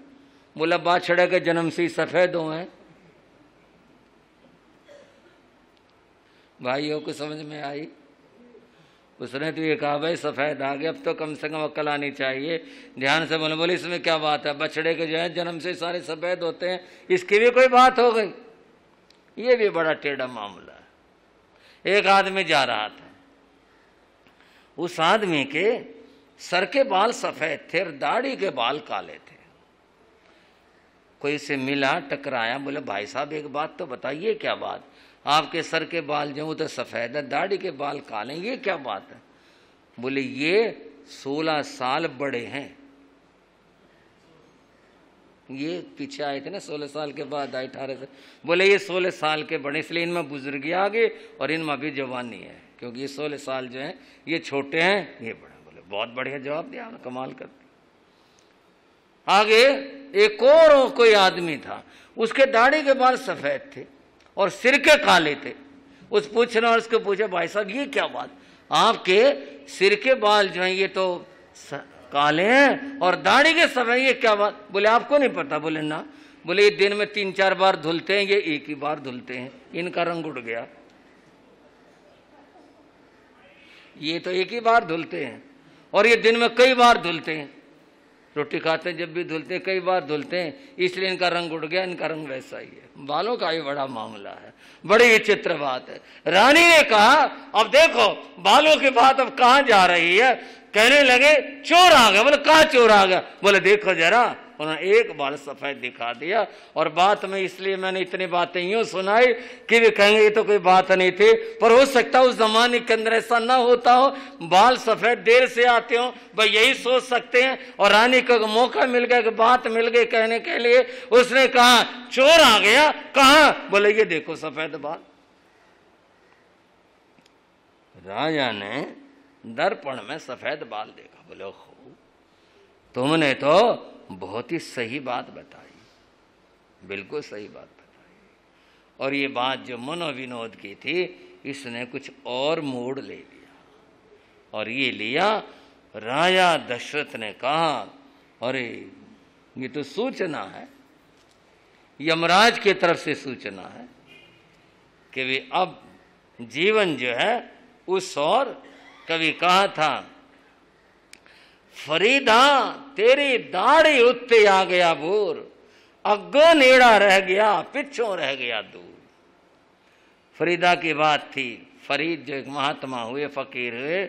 बोला बाछड़े के जन्म से ही सफेद हुए हैं। भाइयों को समझ में आई? उसने तो ये कहा भाई सफेद आ गया, अब तो कम से कम अक्ल आनी चाहिए। ध्यान से बोले, बोले इसमें क्या बात है, बछड़े के जो है जन्म से सारे सफेद होते हैं, इसकी भी कोई बात हो गई? ये भी बड़ा टेढ़ा मामला है। एक आदमी जा रहा था, उस आदमी के सर के बाल सफेद थे और दाढ़ी के बाल काले थे। कोई से मिला, टकराया, बोले भाई साहब एक बात तो बताइए, क्या बात? आपके सर के बाल जो तो सफेद है, दाढ़ी के बाल काले, ये क्या बात है? बोले ये 16 साल बड़े हैं। ये पीछे आए थे ना, 16 साल के बाद आए, 18 से। बोले ये 16 साल के बड़े, इसलिए इनमें बुजुर्गी आ गई और इनमें अभी जवानी है, क्योंकि ये 16 साल जो है ये छोटे हैं, ये बड़े। बोले बहुत बढ़िया जवाब दिया, कमाल करते। आगे एक और कोई आदमी था, उसके दाढ़ी के बाल सफेद थे और सिर के काले थे। उस पूछना और उसको पूछा, भाई साहब ये क्या बात, आपके सिर के बाल जो हैं ये तो काले हैं और दाढ़ी के सफेद, ये क्या बात? बोले आपको नहीं पता? बोले ना। बोले ये दिन में 3-4 बार धुलते हैं, ये एक ही बार धुलते हैं, इनका रंग उड़ गया। ये तो एक ही बार धुलते हैं और ये दिन में कई बार धुलते हैं। रोटी खाते हैं जब भी धुलते हैं, कई बार धुलते हैं, इसलिए इनका रंग उड़ गया, इनका रंग वैसा ही है। बालों का ही बड़ा मामला है, बड़ी विचित्र बात है। रानी ने कहा अब देखो बालों की बात अब कहाँ जा रही है? कहने लगे चोर आ गया। बोले कहाँ चोर आ गया? बोले देखो जरा। उन्होंने एक बाल सफेद दिखा दिया। और बात में इसलिए मैंने इतनी बातें यूं सुनाई कि वे कहेंगे ये तो कोई बात नहीं थी, पर हो सकता उस जमाने के अंदर ऐसा ना होता हो, बाल सफेद देर से आते हो, भाई यही सोच सकते हैं। और रानी को मौका मिल गया कि बात मिल गई कहने के लिए, उसने कहा चोर आ गया। कहा? बोले ये देखो सफेद बाल। राजा ने दर्पण में सफेद बाल देखा। बोले ओहो, तुमने तो बहुत ही सही बात बताई, बिल्कुल सही बात बताई। और ये बात जो मनोविनोद की थी, इसने कुछ और मोड़ ले लिया। और ये लिया, राजा दशरथ ने कहा अरे ये तो सूचना है, यमराज की तरफ से सूचना है कि वे अब जीवन जो है उस और कभी कहा था फरीदा तेरी दाढ़ी उत्ते आ गया भूर, अग्गो नेड़ा रह गया, पिछों रह गया दूर। फरीदा की बात थी। फरीद जो एक महात्मा हुए, फकीर हुए,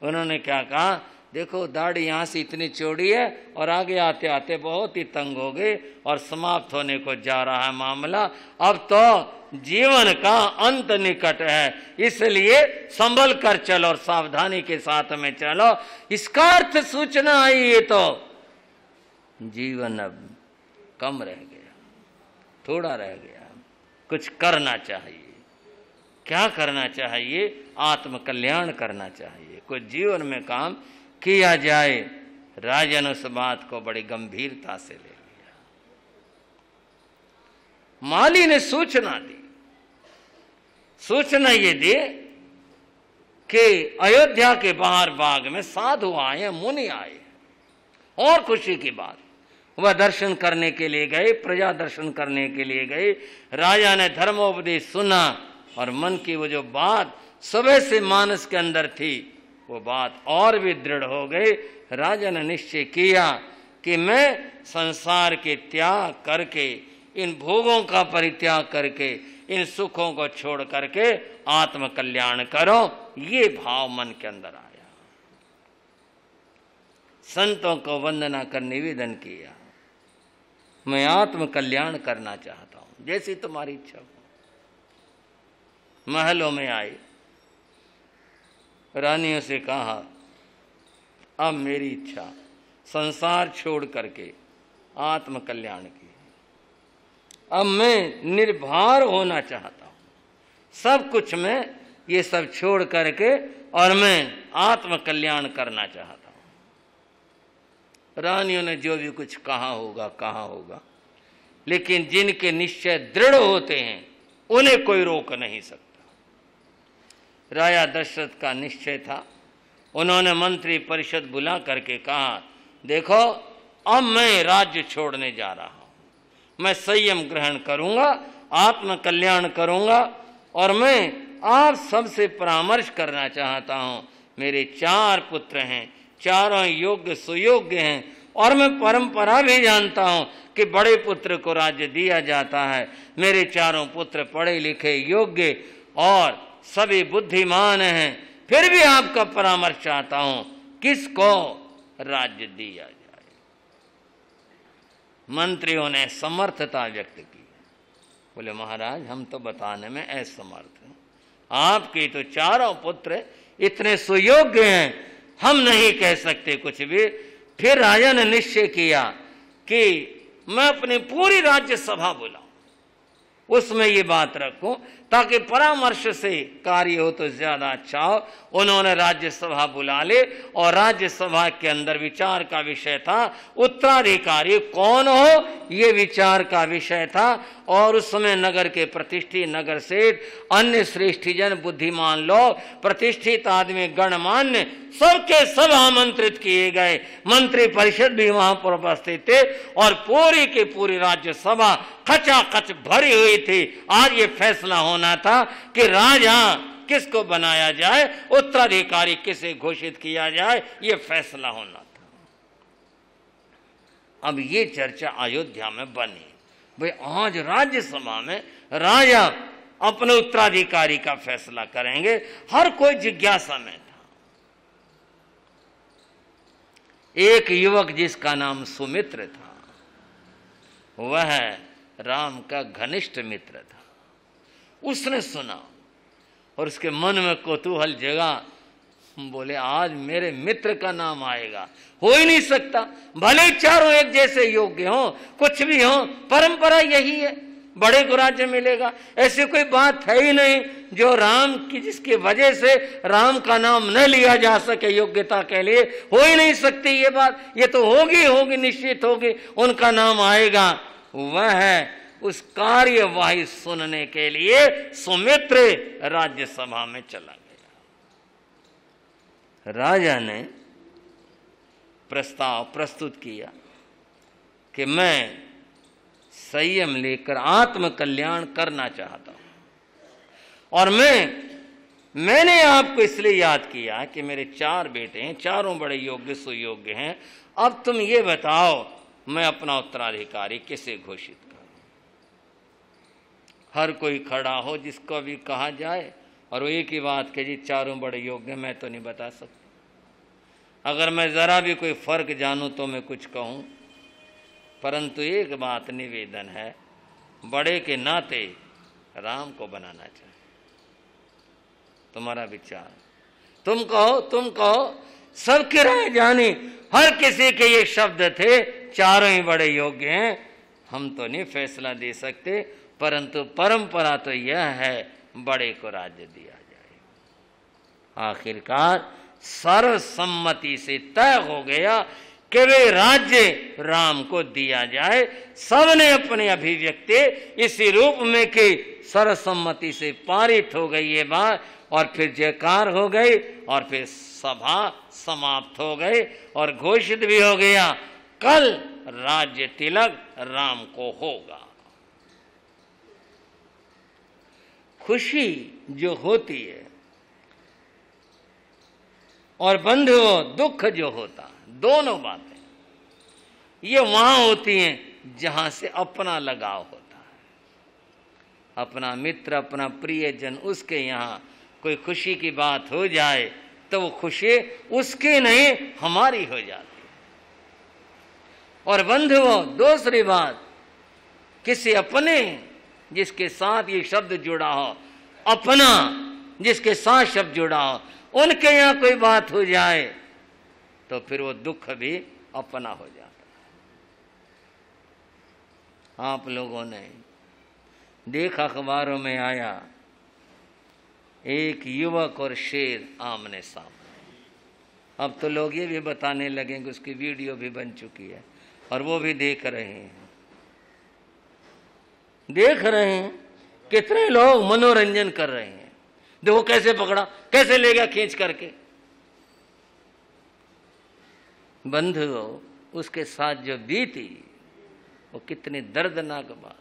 उन्होंने क्या कहा, देखो दाढ़ी यहाँ से इतनी चौड़ी है और आगे आते आते बहुत ही तंग हो गए और समाप्त होने को जा रहा है मामला। अब तो जीवन का अंत निकट है, इसलिए संभल कर चलो और सावधानी के साथ में चलो। इसका अर्थ सूचना आई, ये तो जीवन अब कम रह गया, थोड़ा रह गया, कुछ करना चाहिए। क्या करना चाहिए? आत्म कल्याण करना चाहिए, कुछ जीवन में काम किया जाए। राजा ने उस बात को बड़ी गंभीरता से ले लिया। माली ने सूचना दी। सूचना ये दी कि अयोध्या के बाहर बाग में साधु आए, मुनि आए, और खुशी की बात, वह दर्शन करने के लिए गए, प्रजा दर्शन करने के लिए गए। राजा ने धर्मोपदेश सुना और मन की वो जो बात सुबह से मानस के अंदर थी, वो बात और भी दृढ़ हो गई। राजा ने निश्चय किया कि मैं संसार के त्याग करके, इन भोगों का परित्याग करके, इन सुखों को छोड़ करके आत्म कल्याण करो। ये भाव मन के अंदर आया। संतों को वंदना कर निवेदन किया, मैं आत्म कल्याण करना चाहता हूं, जैसी तुम्हारी इच्छा हो। महलों में आए, रानियों से कहा, अब मेरी इच्छा संसार छोड़ करके आत्म कल्याण की। अब मैं निर्भर होना चाहता हूं, सब कुछ मैं ये सब छोड़ करके और मैं आत्म कल्याण करना चाहता हूं। रानियों ने जो भी कुछ कहा होगा, लेकिन जिनके निश्चय दृढ़ होते हैं उन्हें कोई रोक नहीं सकता। राजा दशरथ का निश्चय था। उन्होंने मंत्री परिषद बुला करके कहा, देखो अब मैं राज्य छोड़ने जा रहा हूं, मैं संयम ग्रहण करूंगा, आत्म कल्याण करूंगा, और मैं आप सबसे परामर्श करना चाहता हूं। मेरे 4 पुत्र हैं, चारों योग्य सुयोग्य हैं, और मैं परंपरा भी जानता हूं कि बड़े पुत्र को राज्य दिया जाता है। मेरे 4 पुत्र पढ़े लिखे, योग्य और सभी बुद्धिमान हैं, फिर भी आपका परामर्श चाहता हूं, किसको राज्य दिया जाए। मंत्रियों ने समर्थता व्यक्त की। बोले, महाराज हम तो बताने में असमर्थ हैं, आपके तो 4 पुत्र इतने सुयोग्य हैं, हम नहीं कह सकते कुछ भी। फिर राजा ने निश्चय किया कि मैं अपनी पूरी राज्य सभा बुलाऊं, उसमें ये बात रखूं ताकि परामर्श से कार्य हो तो ज्यादा अच्छा हो। उन्होंने राज्यसभा बुला ले, और राज्यसभा के अंदर विचार का विषय था उत्तराधिकारी कौन हो, ये विचार का विषय था। और उस समय नगर के प्रतिष्ठित नगर सेठ, अन्य श्रेष्ठीजन, बुद्धिमान लोग, प्रतिष्ठित आदमी, गणमान्य, सबके सब आमंत्रित किए गए। मंत्री परिषद भी वहां पर उपस्थित थे और पूरी की पूरी राज्यसभा खचाखच भरी हुई थी। आज ये फैसला होना था कि राजा किसको बनाया जाए, उत्तराधिकारी किसे घोषित किया जाए, ये फैसला होना था। अब ये चर्चा अयोध्या में बनी। भाई आज राज्यसभा में राजा अपने उत्तराधिकारी का फैसला करेंगे, हर कोई जिज्ञासा में था। एक युवक जिसका नाम सुमित्र था, वह राम का घनिष्ठ मित्र था। उसने सुना और उसके मन में कौतूहल जगा। बोले, आज मेरे मित्र का नाम आएगा, हो ही नहीं सकता, भले चारों एक जैसे योग्य हो, कुछ भी हो, परंपरा यही है, बड़े को राज्य मिलेगा। ऐसी कोई बात है ही नहीं जो राम की, जिसकी वजह से राम का नाम न लिया जा सके योग्यता के लिए, हो ही नहीं सकती ये बात। ये तो होगी निश्चित होगी, उनका नाम आएगा। वह है उस कार्यवाही सुनने के लिए सुमित्र राज्यसभा में चला गया। राजा ने प्रस्ताव प्रस्तुत किया कि मैं संयम लेकर आत्म कल्याण करना चाहता हूं, और मैंने आपको इसलिए याद किया कि मेरे 4 बेटे हैं, चारों बड़े योग्य सुयोग्य हैं। अब तुम ये बताओ, मैं अपना उत्तराधिकारी किसे घोषित करूं? हर कोई खड़ा हो जिसको भी कहा जाए और वो एक ही बात कहे, जी चारों बड़े योग्य, मैं तो नहीं बता सकता। अगर मैं जरा भी कोई फर्क जानूं तो मैं कुछ कहूं, परंतु एक बात निवेदन है, बड़े के नाते राम को बनाना चाहिए। तुम्हारा विचार, तुम कहो, सबकी राय जानी, हर किसी के ये शब्द थे, चारों ही बड़े योग्य हैं, हम तो नहीं फैसला दे सकते, परंतु परंपरा तो यह है बड़े को राज्य दिया जाए। आखिरकार सर्वसम्मति से तय हो गया कि वे राज्य राम को दिया जाए। सबने अपने अभिव्यक्ति इसी रूप में कि सर्वसम्मति से पारित हो गई ये बात, और फिर जयकार हो गई, और फिर सभा समाप्त हो गई और घोषित भी हो गया, कल राज्य तिलक राम को होगा। खुशी जो होती है और बंधुओं दुख जो होता, दोनों बातें ये वहां होती हैं जहां से अपना लगाव होता है। अपना मित्र, अपना प्रियजन, उसके यहाँ कोई खुशी की बात हो जाए तो वो खुशी उसकी नहीं हमारी हो जाती है। और बंधुओं दूसरी बात, किसी अपने जिसके साथ ये शब्द जुड़ा हो, अपना जिसके साथ शब्द जुड़ा हो, उनके यहाँ कोई बात हो जाए तो फिर वो दुख भी अपना हो जाता है। आप लोगों ने देखा, अखबारों में आया, एक युवक और शेर आमने सामने। अब तो लोग ये भी बताने लगे कि उसकी वीडियो भी बन चुकी है और वो भी देख रहे हैं। कितने लोग मनोरंजन कर रहे हैं। देखो कैसे पकड़ा, कैसे ले गया खींच करके। बंधुओं, उसके साथ जो बीती वो कितनी दर्दनाक बात।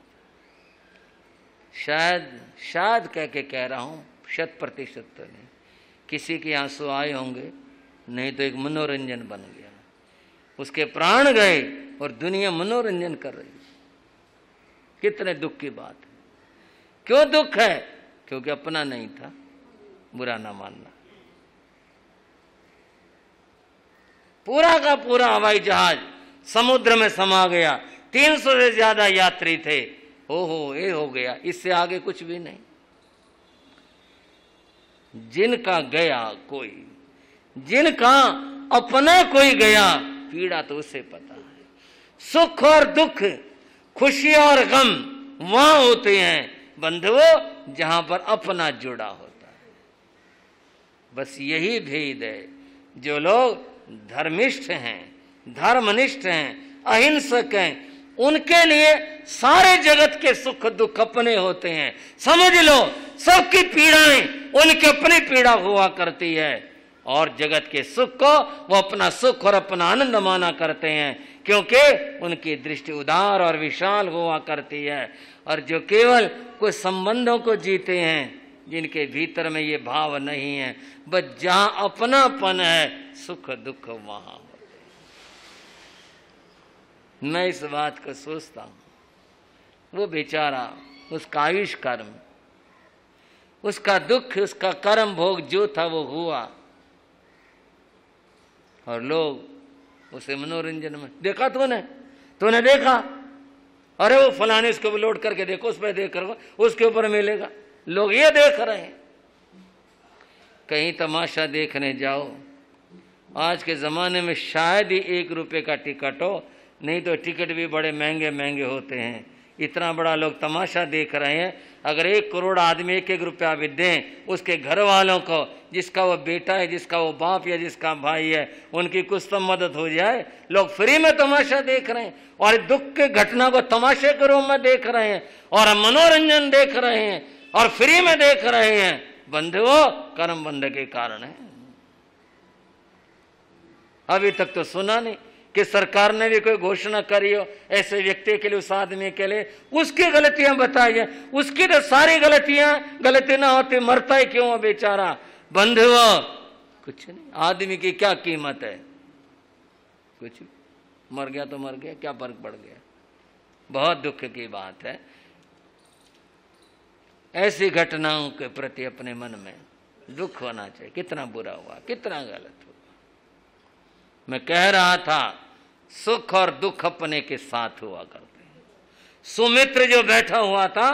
शायद कह रहा हूं, 100% तो नहीं, किसी के आंसू आए होंगे, नहीं तो एक मनोरंजन बन गया। उसके प्राण गए और दुनिया मनोरंजन कर रही। कितने दुख की बात है। क्यों दुख है? क्योंकि अपना नहीं था, बुरा ना मानना। पूरा का पूरा हवाई जहाज समुद्र में समा गया, 300 से ज्यादा यात्री थे। ओहो, ये हो गया, इससे आगे कुछ भी नहीं। जिनका गया कोई, जिनका अपना कोई गया, पीड़ा तो उसे पता है। सुख और दुख, खुशी और गम वहां होते हैं बंधुओं जहां पर अपना जुड़ा होता है। बस यही भेद है। जो लोग धर्मिष्ठ हैं, धर्मनिष्ठ हैं, अहिंसक हैं, उनके लिए सारे जगत के सुख दुख अपने होते हैं। समझ लो, सबकी पीड़ाएं उनकी अपनी पीड़ा हुआ करती है, और जगत के सुख को वो अपना सुख और अपना आनंद माना करते हैं, क्योंकि उनकी दृष्टि उदार और विशाल हुआ करती है। और जो केवल कुछ संबंधों को जीते हैं, जिनके भीतर में ये भाव नहीं है, बस जहां अपनापन है, सुख दुख वहां होते हैं। मैं इस बात को सोचता हूं, वो बेचारा, उसका आयुष कर्म, उसका दुख, उसका कर्म भोग जो था वो हुआ, और लोग उसे मनोरंजन में। देखा तूने देखा, अरे वो फलाने इसको लोड करके देखो, उस पर देख कर उसके ऊपर मिलेगा। लोग ये देख रहे हैं। कहीं तमाशा देखने जाओ, आज के ज़माने में शायद ही 1 रुपये का टिकट हो, नहीं तो टिकट भी बड़े महंगे महंगे होते हैं। इतना बड़ा लोग तमाशा देख रहे हैं। अगर 1 करोड़ आदमी 1-1 रुपया भी दें, उसके घर वालों को, जिसका वो बेटा है, जिसका वो बाप या जिसका भाई है, उनकी कुछ तो मदद हो जाए। लोग फ्री में तमाशा देख रहे हैं और दुख के घटना को तमाशे के रूप में देख रहे हैं और मनोरंजन देख रहे हैं और फ्री में देख रहे हैं। बंधुओं, कर्म बंध के कारण है। अभी तक तो सुना नहीं कि सरकार ने भी कोई घोषणा करी हो ऐसे व्यक्ति के लिए, उस आदमी के लिए, उसकी गलतियां बताई जाए। उसकी तो सारी गलती ना होती, मरता ही क्यों है बेचारा। बंधुओं, कुछ नहीं। आदमी की क्या कीमत है? कुछ। मर गया तो मर गया, क्या फर्क पड़ गया। बहुत दुख की बात है। ऐसी घटनाओं के प्रति अपने मन में दुख होना चाहिए। कितना बुरा हुआ, कितना गलत हुआ। मैं कह रहा था सुख और दुख अपने के साथ हुआ करते हैं। सुमित्र जो बैठा हुआ था,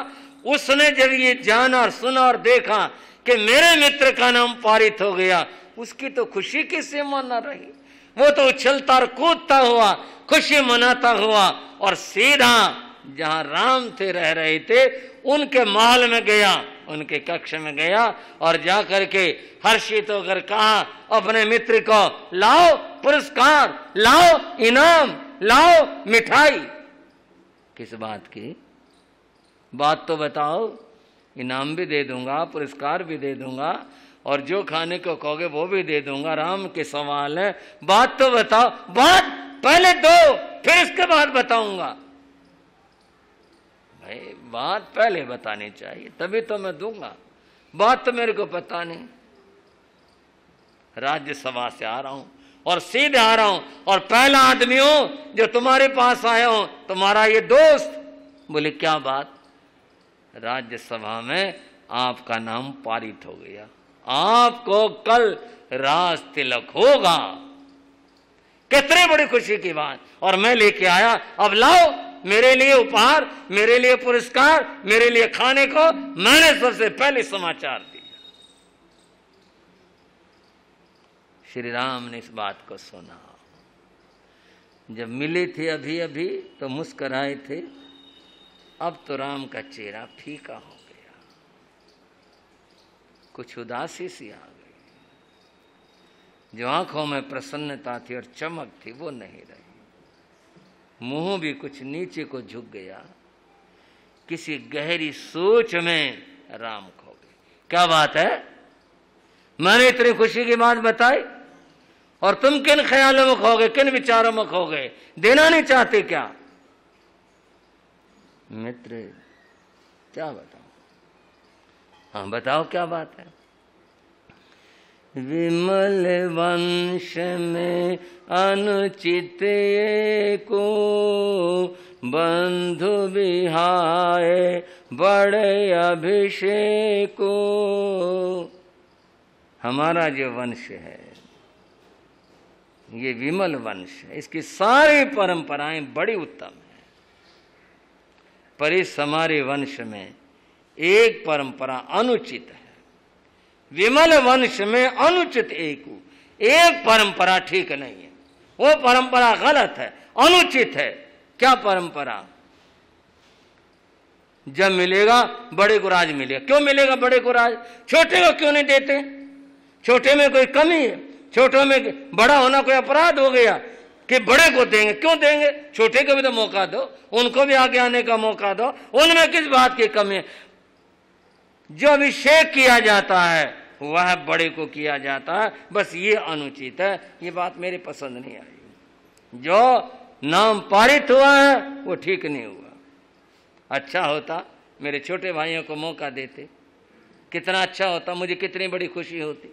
उसने जब ये जाना और सुना और देखा कि मेरे मित्र का नाम पारित हो गया, उसकी तो खुशी किससे मना रही। वो तो उछलता और कूदता हुआ, खुशी मनाता हुआ और सीधा जहां राम थे रह रहे थे उनके महल में गया, उनके कक्ष में गया और जाकर के हर्षित होकर कहा अपने मित्र को, लाओ पुरस्कार, लाओ इनाम, लाओ मिठाई। किस बात की बात तो बताओ। इनाम भी दे दूंगा, पुरस्कार भी दे दूंगा और जो खाने को कहोगे वो भी दे दूंगा। राम के सवाल है, बात तो बताओ। बात पहले दो, फिर इसके बाद बताऊंगा। भाई बात पहले बतानी चाहिए, तभी तो मैं दूंगा। बात तो मेरे को पता नहीं। राज्यसभा से आ रहा हूं और सीधे आ रहा हूं और पहला आदमी हूं जो तुम्हारे पास आया हूं, तुम्हारा ये दोस्त। बोले क्या बात। राज्यसभा में आपका नाम पारित हो गया, आपको कल राज तिलक होगा। कितनी बड़ी खुशी की बात। और मैं लेके आया, अब लाओ मेरे लिए उपहार, मेरे लिए पुरस्कार, मेरे लिए खाने को। मैंने सबसे पहले समाचार दिया। श्री राम ने इस बात को सुना। जब मिले थे अभी अभी तो मुस्कुराए थे, अब तो राम का चेहरा फीका हो गया, कुछ उदासी सी आ गई। जो आंखों में प्रसन्नता थी और चमक थी वो नहीं रही। मुंह भी कुछ नीचे को झुक गया। किसी गहरी सोच में राम खो गए। क्या बात है, मैंने इतनी खुशी की बात बताई और तुम किन ख्यालों में खो गए, किन विचारों में खो गए। देना नहीं चाहते क्या। मित्र क्या बताओ, हाँ बताओ क्या बात है। विमल वंश में अनुचित को बंधु बिहाए बड़े अभिषेको। हमारा जो वंश है ये विमल वंश है, इसकी सारी परंपराएं बड़ी उत्तम है। पर इस हमारे वंश में एक परंपरा अनुचित है। विमल वंश में अनुचित एक परंपरा ठीक नहीं है। वो परंपरा गलत है, अनुचित है। क्या परंपरा। जब मिलेगा बड़े को राज मिलेगा। क्यों मिलेगा बड़े को राज, छोटे को क्यों नहीं देते। छोटे में कोई कमी है, छोटों में बड़ा होना कोई अपराध हो गया कि बड़े को देंगे। क्यों देंगे, छोटे को भी तो मौका दो, उनको भी आगे आने का मौका दो। उनमें किस बात की कमी है। जो अभिषेक किया जाता है वह बड़े को किया जाता है, बस ये अनुचित है। ये बात मेरे पसंद नहीं आई। जो नाम पारित हुआ है वो ठीक नहीं हुआ। अच्छा होता मेरे छोटे भाइयों को मौका देते, कितना अच्छा होता, मुझे कितनी बड़ी खुशी होती।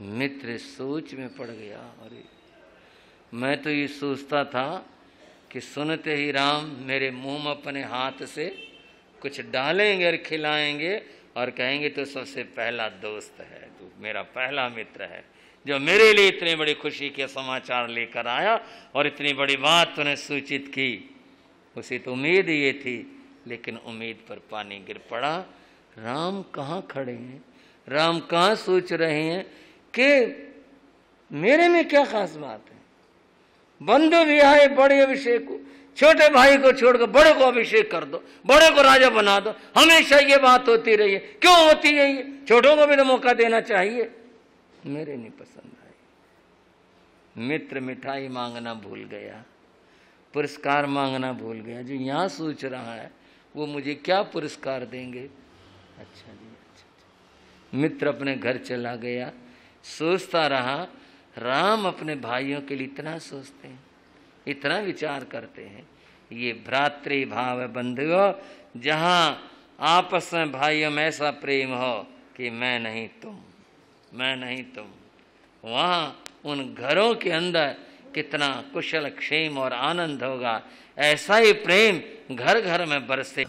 मित्र सोच में पड़ गया। अरे मैं तो ये सोचता था कि सुनते ही राम मेरे मुंह में अपने हाथ से कुछ डालेंगे और खिलाएंगे और कहेंगे तो सबसे पहला दोस्त है, तू मेरा पहला मित्र है जो मेरे लिए इतनी बड़ी खुशी के समाचार लेकर आया और इतनी बड़ी बात तूने सूचित की। उसे तो उम्मीद ये थी, लेकिन उम्मीद पर पानी गिर पड़ा। राम कहाँ खड़े हैं, राम कहाँ सोच रहे हैं कि मेरे में क्या खास बात है। बंधु भी आए बड़े अभिषेक को, छोटे भाई को छोड़कर बड़े को अभिषेक कर दो, बड़े को राजा बना दो। हमेशा ये बात होती रही है, क्यों होती है ये। छोटों को भी तो मौका देना चाहिए। मेरे नहीं पसंद आई। मित्र मिठाई मांगना भूल गया, पुरस्कार मांगना भूल गया। जो यहाँ सोच रहा है वो मुझे क्या पुरस्कार देंगे। अच्छा जी, अच्छा। मित्र अपने घर चला गया, सोचता रहा। राम अपने भाइयों के लिए इतना सोचते हैं, इतना विचार करते हैं। ये भ्रातृ भाव है बंधुओं, जहाँ आपस में भाइयों में ऐसा प्रेम हो कि मैं नहीं तुम, मैं नहीं तुम। वहाँ उन घरों के अंदर कितना कुशल क्षेम और आनंद होगा। ऐसा ही प्रेम घर घर में बरसे।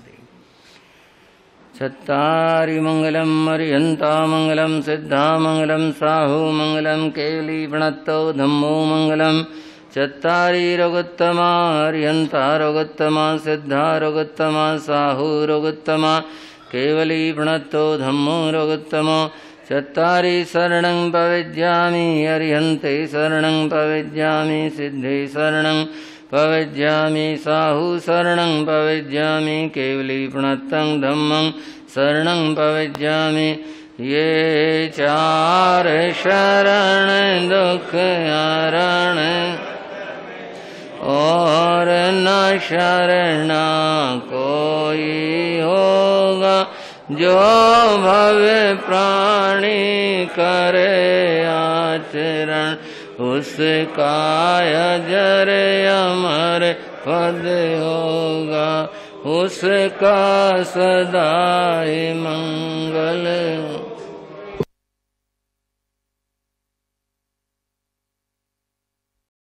चत्तारि मंगलम अर्यंता मंगलम सिद्धा मंगलम साहू मंगलम केवली प्रणतो धम्मो मंगलम। चत्तारि रघुत्तमा अर्यंता रघुत्तमा सिद्धा रघुत्तमा साहू रघुत्तमा केवली प्रणतो धम्मो रघुत्तमो। चत्तारि शरणं प्रविद्यामि अर्यन्ते शरणं प्रविद्यामि सिद्धे शरणं प्रविद्यामि साहू शरणं प्रविद्यामि केवली प्रणतं धम्मं शरणं प्रविद्यामि। ये चार शरण दुख हरण और न शरणा कोई होगा। जो भव प्राणी करे आचरण उसका अजर अमर पद होगा। उसका सदा मंगल।